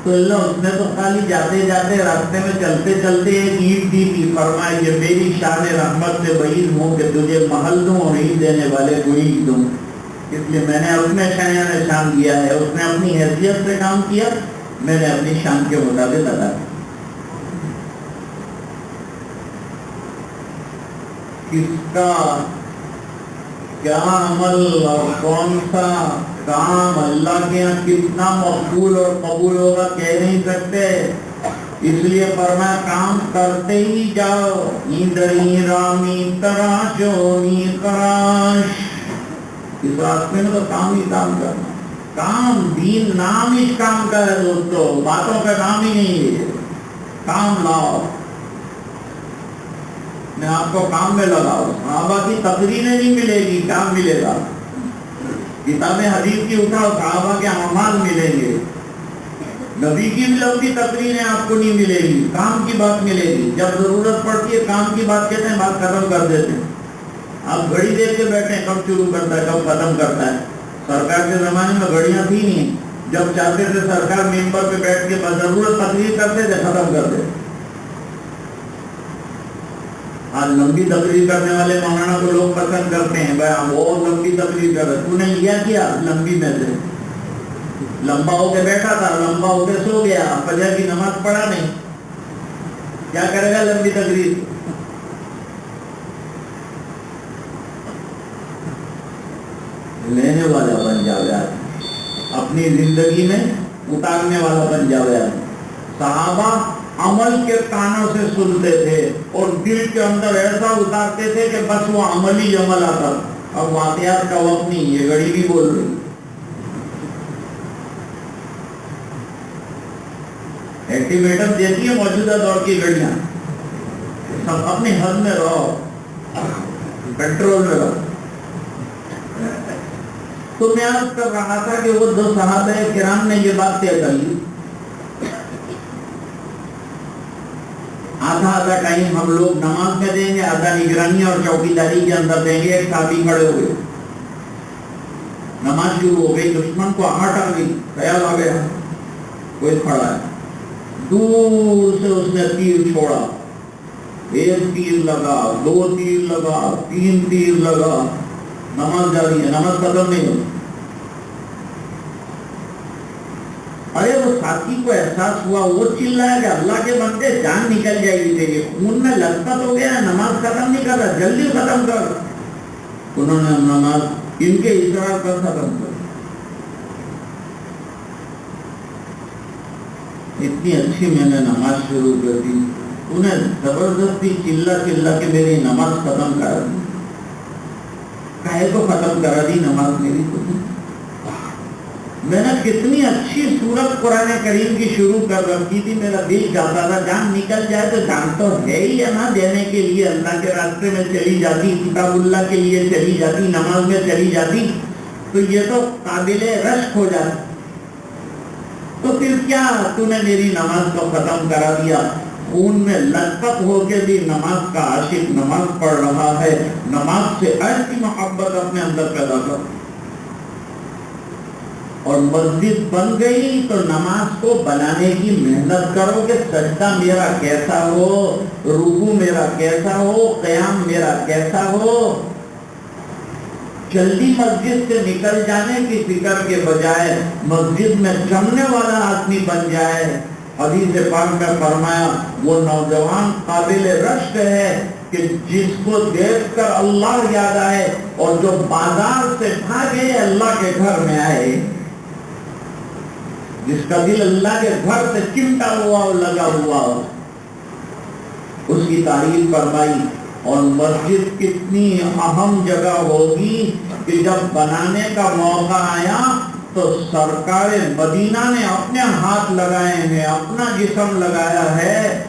تو اللہ اس نے تو خالی جاتے جاتے راستے میں چلتے چلتے ایک اینٹ دی تھی. فرمایا یہ میری شان رحمت سے بعید ہوں کہ تجھے محل دوں اور اینٹ دینے والے کو اینٹ دوں. اس لیے میں نے اپنے شایان شان دیا ہے. اس نے اپنی حیثیت سے کام کیا، میں نے اپنی شان کے مطابق ادا کیا. کس کا کیا عمل اور کون سا کام اللہ کے یہاں کتنا مقبول اور قبول ہوگا کہہ نہیں سکتے. اس لیے فرمایا کام کرتے ہی جاؤ. ایندری رامی تراشونی کراش. اس راستے میں تو کام ہی کام کرنا. کام دین نام ہی کام کا ہے دوستو، باتوں کا کام ہی نہیں ہے. کام لاؤ. میں آپ کو کام میں لگاؤ. صحابہ کی تقریریں نہیں ملے گی، کام ملے گا. کتابیں حدیث کی اٹھاؤ، صحابہ کے اعمال ملیں گے. نبی کی بھی لمبی تقریریں آپ کو نہیں ملے گی، کام کی بات ملے گی. جب ضرورت پڑتی ہے کام کی بات کہتے ہیں، بات ختم کر دیتے ہیں. آپ گھڑی دیکھ کے بیٹھے ہیں، کب شروع کرتا ہے کب ختم کرتا ہے. سرکار کے زمانے میں گھڑیاں تھی نہیں. جب چاہتے تھے سرکار ممبر پہ بیٹھ کے بضرورت تقریر کرتے تھے، ختم کر دیتے. آج لمبی تقریر کرنے والے مولانا کو لوگ پسند کرتے ہیں. بھائی وہ لمبی تقریر کر رہے، تو نے لیا کیا لمبی میں سے؟ لمبا ہو کے بیٹھا تھا، لمبا ہو کے سو گیا، فجر کی نماز پڑھا نہیں. کیا کرے گا لمبی تقریر؟ لینے والا بن جاوے آدمی، اپنی زندگی میں اتارنے والا بن جاوے آدمی. صحابہ عمل کے کانوں سے سنتے تھے اور دل کے اندر ایسا اتارتے تھے کہ بس وہ عمل ہی عمل آتا. اب واقعات کا وقت نہیں، یہ گھڑی بھی بول رہی. ایکٹیویٹر دیتی ہے موجودہ دور کی گھڑیاں. سب اپنے حد میں رہو، کنٹرول میں رہو. تو میں عرض کر رہا تھا کہ وہ دو صحابہ کرام نے یہ بات طے کر لی. آدھا ٹائم ہم لوگ نماز میں دیں گے، آدھا نگرانی اور چوکیداری کے اندر دیں گے. ایک صحابی کھڑے ہو گئے، نماز شروع ہو گئی. دشمن کو آہٹ آ گئی، خیال آ گیا کوئی کھڑا ہے. دور سے اس نے تیر چھوڑا. ایک تیر لگا، دو تیر لگا، تین تیر لگا. نماز جاری ہے، نماز ختم نہیں ہوئی. ارے وہ ساتھی کو احساس ہوا، وہ چلایا کہ اللہ کے بندے جان نکل جائے گی تیری، خون میں لذت ہو گیا، نماز ختم نہیں کر رہا، جلدی ختم کر. انہوں نے نماز ان کے اشارہ پر ختم کر. اتنی اچھی میں نے نماز شروع کر دی، انہیں زبردستی چلا چلا کے میری نماز ختم کرا دی. کہے کو ختم کرا دی نماز میری کو. میں نے کتنی اچھی سورت قرآن کریم کی شروع کر رکھی تھی. میرا دل چاہتا تھا جان نکل جائے تو جان تو ہے ہی ہے نا، دینے کے لیے اللہ کے راستے میں چلی جاتی، کتاب اللہ کے لیے چلی جاتی، نماز میں چلی جاتی تو یہ تو قابل رشک ہو جاتا. تو پھر کیا تو نے میری نماز کو ختم کرا دیا. خون میں لطف ہو کے بھی نماز کا عاشق نماز پڑھ رہا ہے. نماز سے ایسی محبت اپنے اندر پیدا کر. اور مسجد بن گئی تو نماز کو بنانے کی محنت کرو کہ سجدہ میرا کیسا ہو، رکوع میرا کیسا ہو، قیام میرا کیسا ہو. جلدی مسجد سے نکل جانے کی فکر کے بجائے مسجد میں جمنے والا آدمی بن جائے. حدیث پاک میں فرمایا وہ نوجوان قابل رشک ہے کہ جس کو دیکھ کر اللہ یاد آئے اور جو بازار سے بھاگے اللہ کے گھر میں آئے. جس کا دل اللہ کے گھر سے چمٹا ہوا اور لگا ہوا ہو، اس کی تعریف فرمائی. اور مسجد کتنی اہم جگہ ہوگی کہ جب بنانے کا موقع آیا تو سرکار مدینہ نے اپنے ہاتھ لگائے ہیں، اپنا جسم لگایا ہے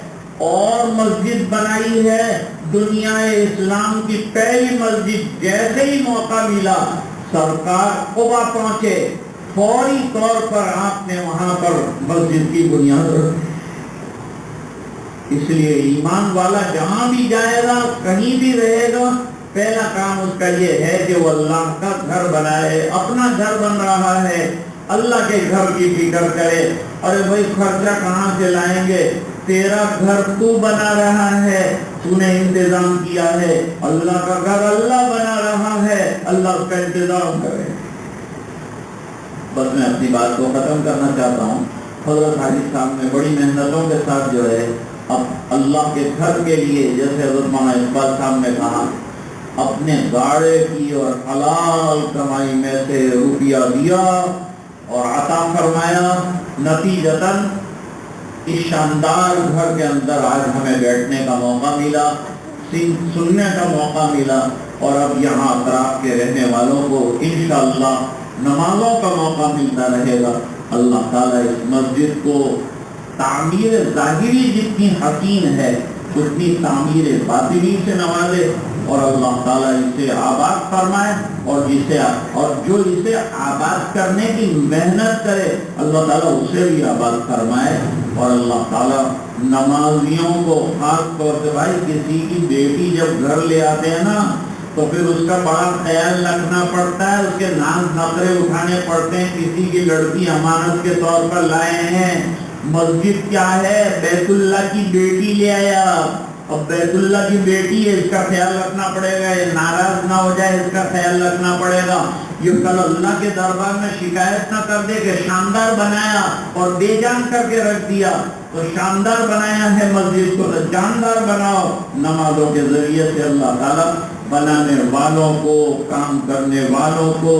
اور مسجد بنائی ہے۔ دنیا اسلام کی پہلی مسجد، جیسے ہی موقع ملا سرکار قبا پہنچے، فوری طور پر آپ نے وہاں پر مسجد کی بنیاد رکھی۔ اس لیے ایمان والا جہاں بھی جائے گا، کہیں بھی رہے گا، پہلا کام اس کا یہ ہے کہ وہ اللہ کا گھر بنائے۔ اپنا گھر بن رہا ہے، اللہ کے گھر کی فکر کرے۔ ارے بھائی خرچہ کہاں سے لائیں گے؟ تیرا گھر تو بنا رہا ہے، تو نے انتظام کیا ہے۔ اللہ کا گھر اللہ بنا رہا ہے، اللہ اس کا انتظام کرے۔ بس میں اپنی بات کو ختم کرنا چاہتا ہوں۔ حضرت حاجی صاحب نے بڑی محنتوں کے ساتھ جو ہے اب اللہ کے گھر کے لیے، جیسے حضرت مولانا اقبال صاحب نے کہا، اپنے گاڑے کی اور حلال کمائی میں سے روپیہ دیا اور عطا فرمایا۔ نتیجتاً اس شاندار گھر کے اندر آج ہمیں بیٹھنے کا موقع ملا، سننے کا موقع ملا، اور اب یہاں اطراف کے رہنے والوں کو انشاءاللہ نمازوں کا موقع ملتا رہے گا۔ اللہ تعالیٰ اس مسجد کو تعمیر ظاہری جتنی حسین ہے اتنی تعمیر باطنی سے نوازے، اور اللہ تعالیٰ اسے آباد فرمائے، اور جو اسے آباد کرنے کی محنت کرے اللہ تعالیٰ اسے بھی آباد فرمائے۔ اور اللہ تعالیٰ نمازیوں کو خاص طور سے، بھائی کسی کی بیٹی جب گھر لے آتے ہیں نا تو پھر اس کا بڑا خیال رکھنا پڑتا ہے، اس کے ناز نخرے اٹھانے پڑتے ہیں۔ کسی کی لڑکی امانت کے طور پر لائے ہیں، مسجد کیا ہے، بیت اللہ کی بیٹی لے آیا، اب بیت اللہ کی بیٹی ہے، اس کا خیال رکھنا پڑے گا، یہ ناراض نہ ہو جائے، اس کا خیال رکھنا پڑے گا، یہ کل اللہ کے دربار میں شکایت نہ کر دے کہ شاندار بنایا اور بے جان کر کے رکھ دیا۔ تو شاندار بنایا ہے مسجد کو، تو جاندار بناؤ۔ نمازوں کے ذریعے سے اللہ تعالیٰ بنانے والوں کو، کام کرنے والوں کو،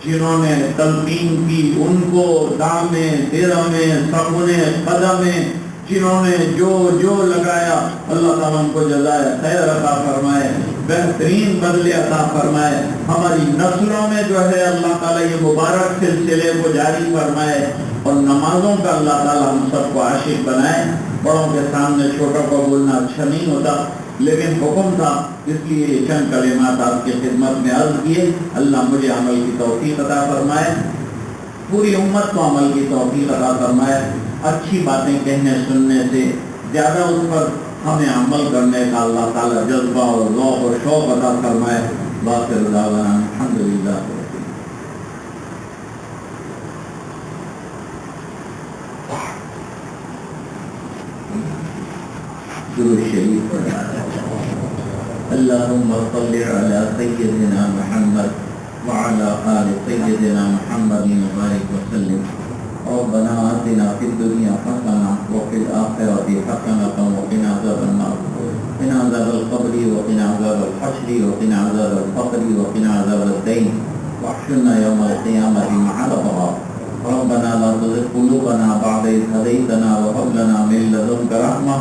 جنہوں نے تلقین کی ان کو دامیں دیرمیں سخنے قدمیں، جنہوں نے جو لگایا اللہ تعالیٰ ان کو جزائے خیر عطا فرمائے، بہترین بدلے عطا فرمائے۔ ہماری نسلوں میں جو ہے اللہ تعالیٰ یہ مبارک سلسلے کو جاری فرمائے، اور نمازوں کا اللہ تعالیٰ ہم سب کو عاشق بنائے۔ بڑوں کے سامنے چھوٹوں کو بولنا اچھا نہیں ہوتا، لیکن حکم تھا، اس لیے یہ چند کلمات آپ کی خدمت میں عرض کیے۔ اللہ مجھے عمل کی توفیق عطا فرمائے، پوری امت کو عمل کی توفیق عطا فرمائے۔ اچھی باتیں کہنے سننے سے زیادہ اس پر ہمیں عمل کرنے کا اللہ تعالیٰ جذبہ اور ذوق اور شوق عطا فرمائے۔ باقر دعوانا الحمدللہ۔ درود شریف پڑھا۔ اللهم صل على سيدنا محمد وعلى آل سيدنا محمد وبارك وسلم۔ ربنا آتنا في الدنيا حسنة وفي الآخرة حسنة وقنا عذاب النار، قنا عذاب القبر وقنا عذاب الحشر وقنا عذاب الفقر وقنا عذاب الدين، واحشرنا يوم القيامة مع الأبرار۔ ربنا لا تزغ قلوبنا بعد إذ هديتنا وهب لنا من لدنك رحمة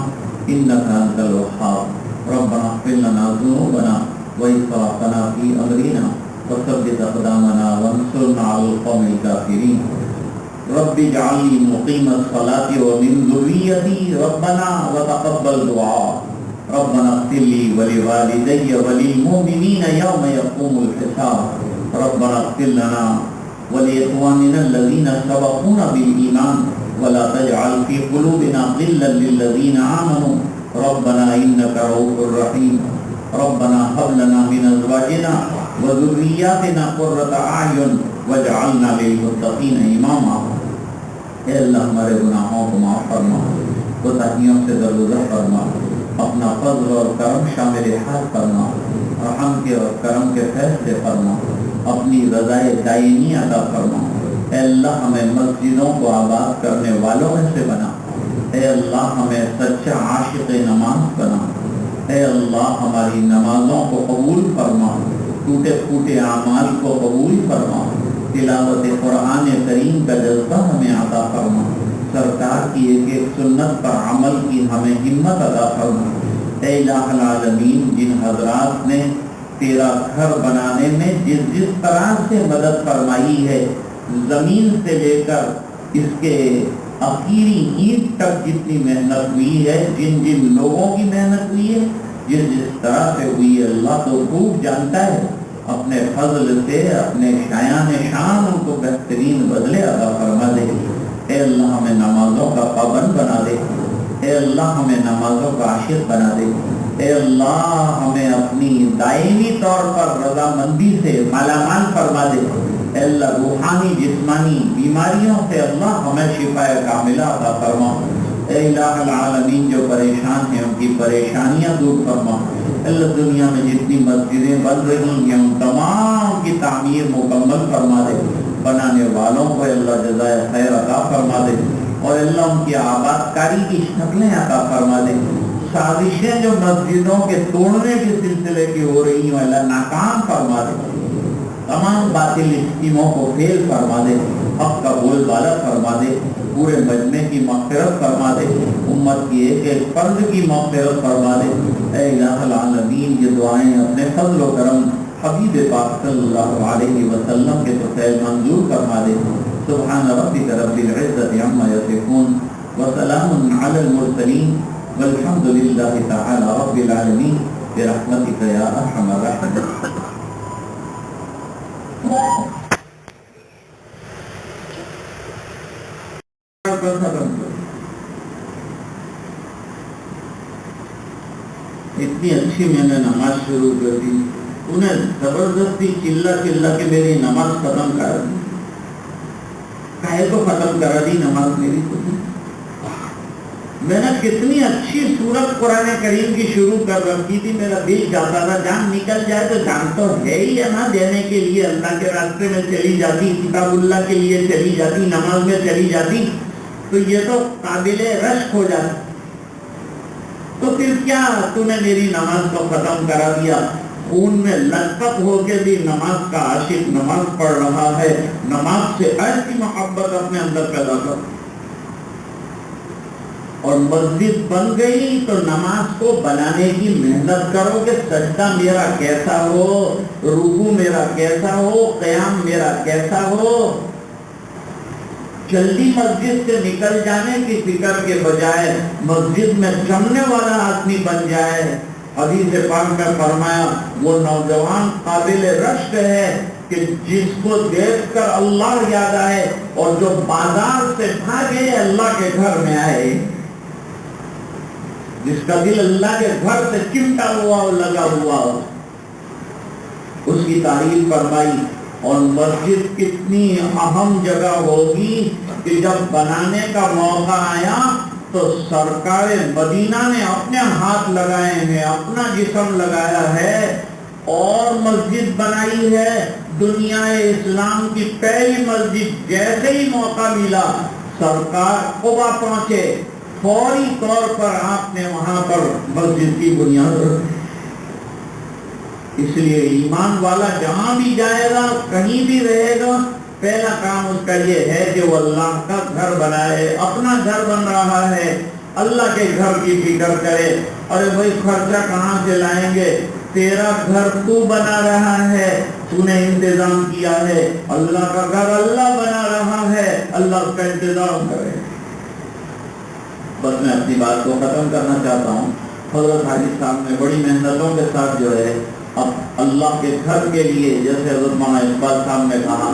إنك أنت الوهاب۔ ربنا اغفر لنا ذنوبنا وإسرافنا في أمرنا وثبت أقدامنا وانصرنا على القوم الكافرين۔ رب اجعلني مقيم الصلاة ومن ذريتي ربنا وتقبل دعاء۔ ربنا اغفر لي ولوالدي وللمؤمنين يوم يقوم الحساب۔ ربنا اغفر لنا ولإخواننا الذين سبقونا بالإيمان ولا تجعل في قلوبنا غلا للذين آمنوا ربنا إنك رؤوف رحيم۔ ربنا هب لنا من أزواجنا وذرياتنا قرة أعين واجعلنا للمتقين إماما۔ اے اللہ ہمارے گناہوں کو معاف فرما، کوتاہیوں سے درگزر فرما، اپنا فضل اور کرم شامل حال فرما، رحم کے اور کرم کے فیصلے فرما، اپنی رضائے دائمی عطا فرما۔ اے اللہ ہمیں مسجدوں کو آباد کرنے والوں میں سے بنا۔ اے اللہ ہمیں سچا عاشق نماز بنا۔ اے اللہ ہماری نمازوں کو قبول فرما، ٹوٹے پھوٹے اعمال کو قبول فرما، تلاوت قرآن کریم کا جذبہ ہمیں عطا فرما، سرکار کی ایک ایک سنت پر عمل کی ہمیں ہمت عطا فرما۔ اے الہ العالمین، جن حضرات نے تیرا گھر بنانے میں جس طرح سے مدد فرمائی ہے، زمین سے لے کر اس کے آخری اینٹ تک جتنی محنت ہوئی ہے، جن جن لوگوں کی محنت ہوئی ہے، جس طرح سے ہوئی ہے، اللہ تو خوب جانتا ہے۔ اپنے فضل سے اپنے شایان شان ان کو بہترین بدلے عطا فرما دے۔ اے اللہ ہمیں نمازوں کا پابند بنا دے، اے اللہ ہمیں نمازوں کا عاشق بنا دے، اے اللہ ہمیں اپنی دائمی طور پر رضامندی سے مالا مال فرما دے، اے اللہ روحانی جسمانی بیماریوں سے اللہ ہمیں شفا کاملہ عطا فرما، اے الہ العالمین جو پریشان ہیں ان کی پریشانیاں دور فرما، اللہ دنیا میں جتنی مسجدیں بن رہی ہیں ان تمام کی تعمیر مکمل فرما دے، بنانے والوں کو اللہ جزائے خیر عطا فرما دے، اور اللہ ان کی آباد کاری کی شکلیں عطا فرما دے، سازشیں جو مسجدوں کے توڑنے کے سلسلے کی ہو رہی ہیں اللہ ناکام فرما دے، تمام باطل اسکیموں کو فیل فرما دے، حق کا بول بالا فرما دے، پورے مجمع کی مغفرت فرما دے، امت کی ایک ایک فرد کی مغفرت فرما دے، اے الہ العالمین یہ دعائیں اپنے فضل و کرم حبیب پاک صلی اللہ علیہ وسلم کے فضل منظور فرما دے۔ سبحان ربک رب العزت عما یصفون وسلام علی المرسلین والحمد للہ تعالی رب العالمین برحمتک یا ارحم الراحمین۔ اتنی اچھی میں نے نماز شروع کر دی، انہیں زبردستی چلا چلا کے میری نماز ختم کرا دی، کہے تو ختم کرا دی نماز میری کو۔ میں نے کتنی اچھی سورت قرآن کریم کی شروع کر رکھی تھی، میرا دل چاہتا تھا جان نکل جائے تو جان تو ہے ہی ہے نا، دینے کے لیے اللہ کے راستے میں چلی جاتی، کتاب اللہ کے لیے چلی جاتی، نماز میں چلی جاتی تو یہ تو قابل رشک ہو جاتا، تو پھر کیا تو نے میری نماز کو ختم کرا دیا۔ خون میں لطف ہو کے بھی نماز کا عاشق نماز پڑھ رہا ہے، نماز سے ایسی محبت اپنے اندر پیدا کر، اور مسجد بن گئی تو نماز کو بنانے کی محنت کرو کہ سجدہ میرا کیسا ہو، رکوع میرا کیسا ہو، قیام میرا کیسا ہو۔ جلدی مسجد سے نکل جانے کی فکر کے بجائے مسجد میں جمنے والا آدمی بن جائے۔ حدیث پاک میں فرمایا وہ نوجوان قابل رشک ہے کہ جس کو دیکھ کر اللہ یاد آئے اور جو بازار سے بھاگے اللہ کے گھر میں آئے، جس کا دل اللہ کے گھر سے چمٹا ہوا ہو، لگا ہوا ہو، اس کی تعریف فرمائی۔ اور مسجد کتنی اہم جگہ ہوگی کہ جب بنانے کا موقع آیا تو سرکار مدینہ نے اپنے ہاتھ لگائے ہیں، اپنا جسم لگایا ہے اور مسجد بنائی ہے۔ دنیا اسلام کی پہلی مسجد، جیسے ہی موقع ملا سرکار قبا پہنچے، فوری طور پر آپ نے وہاں پر مسجد کی بنیاد رکھی۔ اس لیے ایمان والا جہاں بھی جائے گا، کہیں بھی رہے گا، پہلا کام اس کا یہ ہے کہ وہ اللہ کا گھر بنائے۔ اپنا گھر بن رہا ہے، اللہ کے گھر کی فکر کرے۔ ارے بھائی خرچہ کہاں سے لائیں گے؟ تیرا گھر تو بنا رہا ہے، تو نے انتظام کیا ہے۔ اللہ کا گھر اللہ بنا رہا ہے، اللہ اس کا انتظام کرے۔ بس میں اپنی بات کو ختم کرنا چاہتا ہوں۔ حضرت حاجی صاحب نے بڑی محنتوں کے ساتھ جو ہے اب اللہ کے گھر کے لیے، جیسے حضرت مولانا اقبال صاحب نے کہا،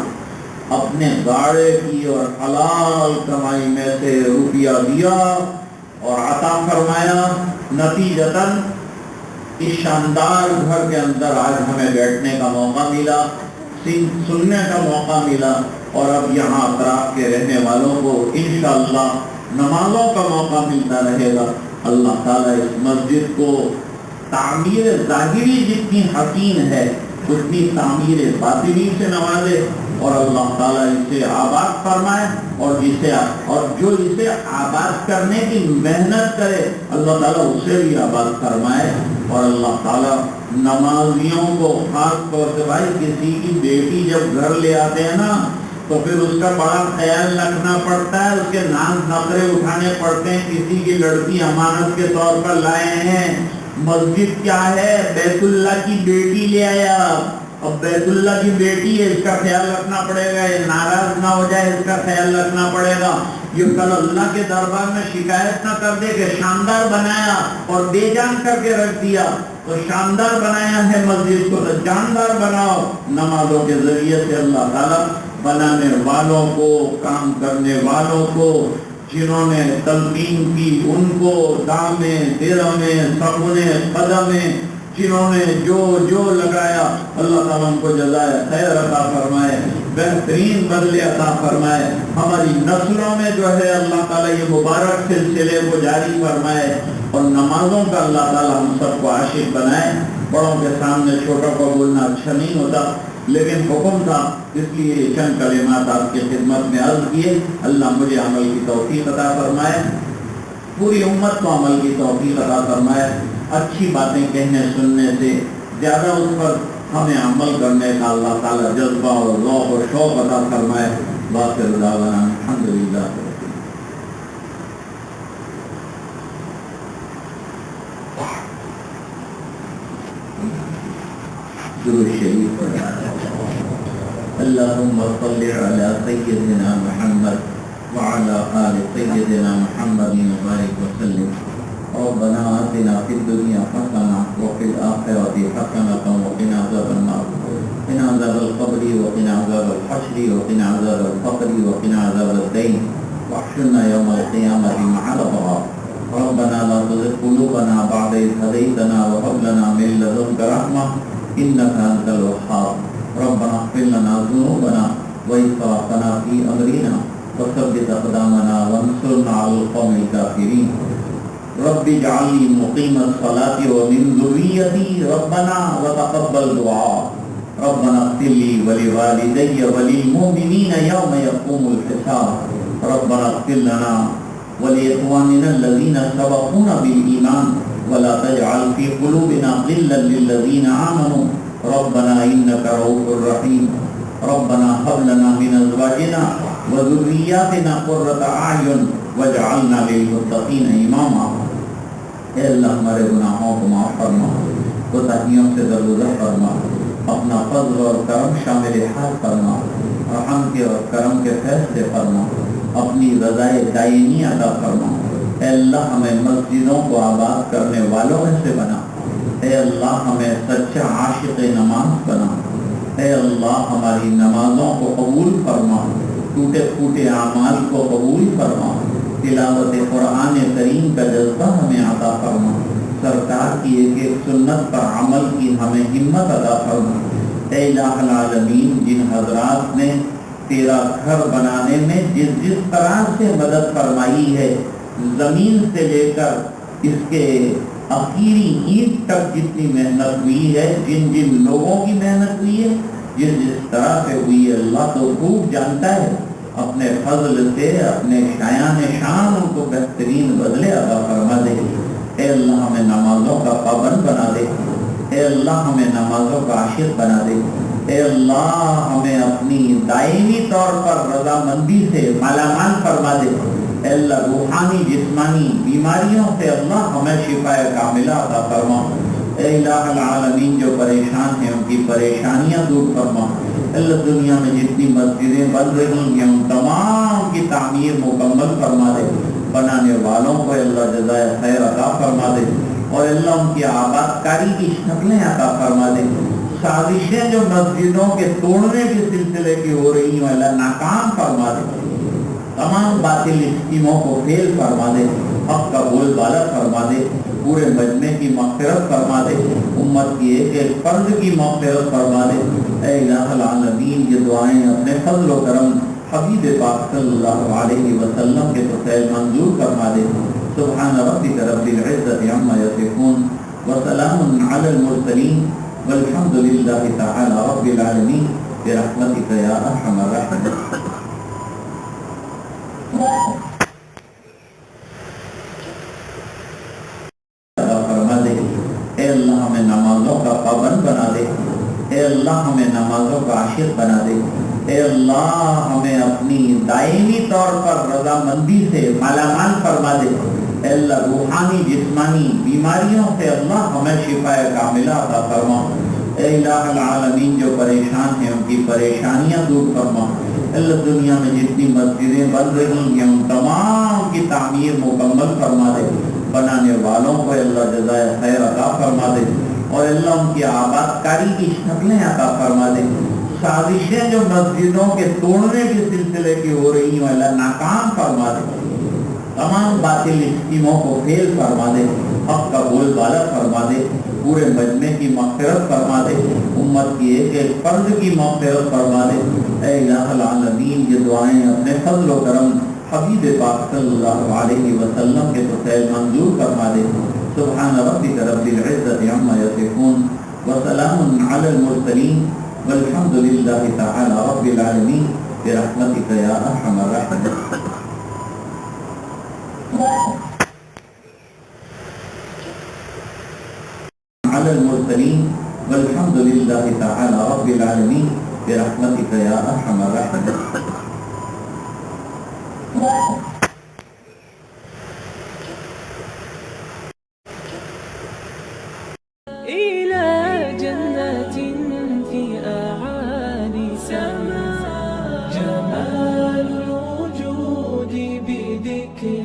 اپنے گاڑے کی اور حلال کمائی میں سے روپیہ دیا اور عطا فرمایا۔ نتیجتاً اس شاندار گھر کے اندر آج ہمیں بیٹھنے کا موقع ملا، سننے کا موقع ملا، اور اب یہاں اطراف کے رہنے والوں کو انشاءاللہ نمازوں کا موقع ملتا رہے گا۔ اللہ تعالیٰ اس مسجد کو تعمیر ظاہری جتنی حسین ہے اتنی تعمیر باطنی سے نوازے، اور اللہ تعالیٰ اسے آباد فرمائے، اور جو اسے آباد کرنے کی محنت کرے اللہ تعالیٰ اسے بھی آباد فرمائے۔ اور اللہ تعالیٰ نمازیوں کو خاص طور سے، بھائی کسی کی بیٹی جب گھر لے آتے ہیں نا تو پھر اس کا بڑا خیال رکھنا پڑتا ہے، اس کے ناز نخرے اٹھانے پڑتے ہیں۔ کسی کی لڑکی امانت کے طور پر لائے ہیں، مسجد کیا ہے، بیت اللہ کی بیٹی لے آیا، اب بیت اللہ کی بیٹی ہے، اس کا خیال رکھنا پڑے گا، یہ ناراض نہ ہو جائے اس کا خیال رکھنا پڑے گا، یہ کل اللہ کے دربار میں شکایت نہ کر دے کہ شاندار بنایا اور بے جان کر کے رکھ دیا۔ تو شاندار بنایا ہے مسجد کو تو جاندار بناؤ نمازوں کے ذریعے سے۔ اللہ تعالیٰ بنانے والوں کو، کام کرنے والوں کو، جنہوں نے تلقین کی ان کو، دامیں درمیں سگنے قدمیں، جنہوں نے جو لگایا، اللہ تعالیٰ ان کو جزائے خیر عطا فرمائے، بہترین بدلے عطا فرمائے۔ ہماری نسلوں میں جو ہے اللہ تعالیٰ یہ مبارک سلسلے کو جاری فرمائے، اور نمازوں کا اللہ تعالیٰ ہم سب کو عاشق بنائے۔ بڑوں کے سامنے چھوٹوں کو بولنا اچھا نہیں ہوتا، لیکن حکم تھا، اس لیے یہ چند کلمات آپ کی خدمت میں عرض کیے۔ اللہ مجھے عمل کی توفیق عطا فرمائے، پوری امت کو عمل کی توفیق عطا فرمائے۔ اچھی باتیں کہنے سننے سے زیادہ اس پر ہمیں عمل کرنے کا اللہ تعالیٰ جذبہ اور ذوق اور شوق عطا فرمائے۔ باقر دعوانا الحمدللہ۔ درود شریف اللہم صل علی سیدنا محمد وعلی آل سیدنا محمد وبارک وسلم۔ ربنا آتنا فی الدنیا حسنہ وفی الآخرۃ حسنۃ وقنا عذاب النار، قنا عذاب القبر وقنا عذاب الحشر وقنا عذاب الفقر وقنا عذاب الدین واحشرنا یوم القیامۃ مع الأبرار۔ ربنا لا تزغ قلوبنا بعد إذ هديتنا وهب لنا من لدنك رحمة إنك أنت الوهاب۔ ربنا اغفر لنا ذنوبنا وإسرافنا في أمرنا وثبت أقدامنا وانصرنا على القوم الكافرين۔ رب اجعلني مقيم الصلاة ومن ذريتي ربنا وتقبل دعاء۔ ربنا اغفر لي ولوالدي وللمؤمنين يوم يقوم الحساب۔ ربنا اغفر لنا ولإخواننا الذين سبقونا بالإيمان ولا تجعل في قلوبنا غلا للذين آمنوا ربنا إنك رؤوف رحيم۔ ربنا هب لنا من أزواجنا وذرياتنا قرة أعين واجعلنا للمتقين إماما۔ اے اللہ ہمارے گناہوں کو معاف فرما، کوتاہیوں سے درگزر فرما، اپنا فضل اور کرم شامل حال فرما، رحم کے اور کرم کے فیصلے فرما، اپنی رضائے دائمی عطا فرما۔ اے اللہ ہمیں مسجدوں کو آباد کرنے والوں میں سے بنا۔ اے اللہ ہمیں سچا عاشق نماز بنا۔ اے اللہ ہماری نمازوں کو قبول فرما، ٹوٹے پھوٹے اعمال کو قبول فرما، تلاوت قرآن کریم کا جذبہ ہمیں عطا فرما، سرکار کی ایک ایک سنت پر عمل کی ہمیں ہمت عطا فرما۔ اے الہ العالمین، جن حضرات نے تیرا گھر بنانے میں جس طرح سے مدد فرمائی ہے، زمین سے لے کر اس کے آخری اینٹ تک جتنی محنت ہوئی ہے، جن لوگوں کی محنت ہوئی ہے، جس طرح سے ہوئی ہے، اللہ تو خوب جانتا ہے۔ اپنے فضل سے اپنے شایان شان ان کو بہترین بدلے عطا فرما دے۔ اے اللہ ہمیں نمازوں کا پابند بنا دے۔ اے اللہ ہمیں نمازوں کا عاشق بنا دے۔ اے اللہ ہمیں اپنی دائمی طور پر رضامندی سے مالا مال فرما دے۔ اے اللہ روحانی جسمانی بیماریوں سے اللہ ہمیں شفا کاملہ عطا فرما۔ اے الہ العالمین، جو پریشان ہیں ان کی پریشانیاں دور فرما۔ اللہ دنیا میں جتنی مسجدیں بن رہی ہیں ان تمام کی تعمیر مکمل فرما دے۔ بنانے والوں کو اللہ جزائے خیر عطا فرما دے، اور اللہ ان کی آباد کاری کی شکلیں عطا فرما دے۔ سازشیں جو مسجدوں کے توڑنے کے سلسلے کی ہو رہی ہیں اللہ ناکام فرما دے۔ تمام باطل اسکیموں کو فیل فرما دے، حق کا بول بالا فرما دے، پورے مجمع کی مغفرت فرما دے، امت کی ایک ایک فرد کی مغفرت فرما دے۔ اے الہ العالمین، یہ دعائیں اپنے فضل و کرم حبیب پاک صلی اللہ علیہ وسلم کے فضل منظور فرما دے۔ سبحان ربک رب العزت عما یصفون وسلام علی المرسلین والحمد للہ تعالی رب العالمین برحمتک یا ارحم الراحمین۔ اے اللہ ہمیں نمازوں کا پابند بنا دے۔ اے اللہ ہمیں نمازوں کا عاشق بنا دے۔ اے اللہ ہمیں اپنی دائمی طور پر رضامندی سے مالا مال فرما دے۔ اے اللہ روحانی جسمانی بیماریوں سے اللہ ہمیں شفا کاملہ عطا فرما۔ اے الہ العالمین جو پریشان ہیں ان کی پریشانیاں دور فرما. اللہ دنیا میں جتنی مسجدیں بن رہی ہیں ان تمام کی تعمیر مکمل فرما دے. بنانے والوں کو اللہ جزائے خیر عطا فرما دے اور اللہ ان کی آباد کاری کی شکلیں عطا فرما دے. سازشیں جو مسجدوں کے توڑنے کے سلسلے کی ہو رہی ہیں اللہ ناکام فرما دے. تمام باطل اسکیموں کو فیل فرما دے. حق کا بول بالا فرما دے. پورے مجمع کی مغفرت فرما دے. امت کی ایک ایک فرد کی مغفرت فرما دے. اے الہ العالمین یہ دعائیں اپنے فضل و کرم حبیب پاک صلی اللہ علیہ وسلم کے فضل منظور فرما دے. سبحان ربک رب العزت عما یصفون وسلام علی المرسلین والحمد للہ تعالی رب العالمین برحمتک یا ارحم الراحمین. على المرسلين والحمد لله تعالى رب العالمين برحمتك يا ارحم الراحمين. إلى جنة في أعالي سماء جمال الوجود بذكر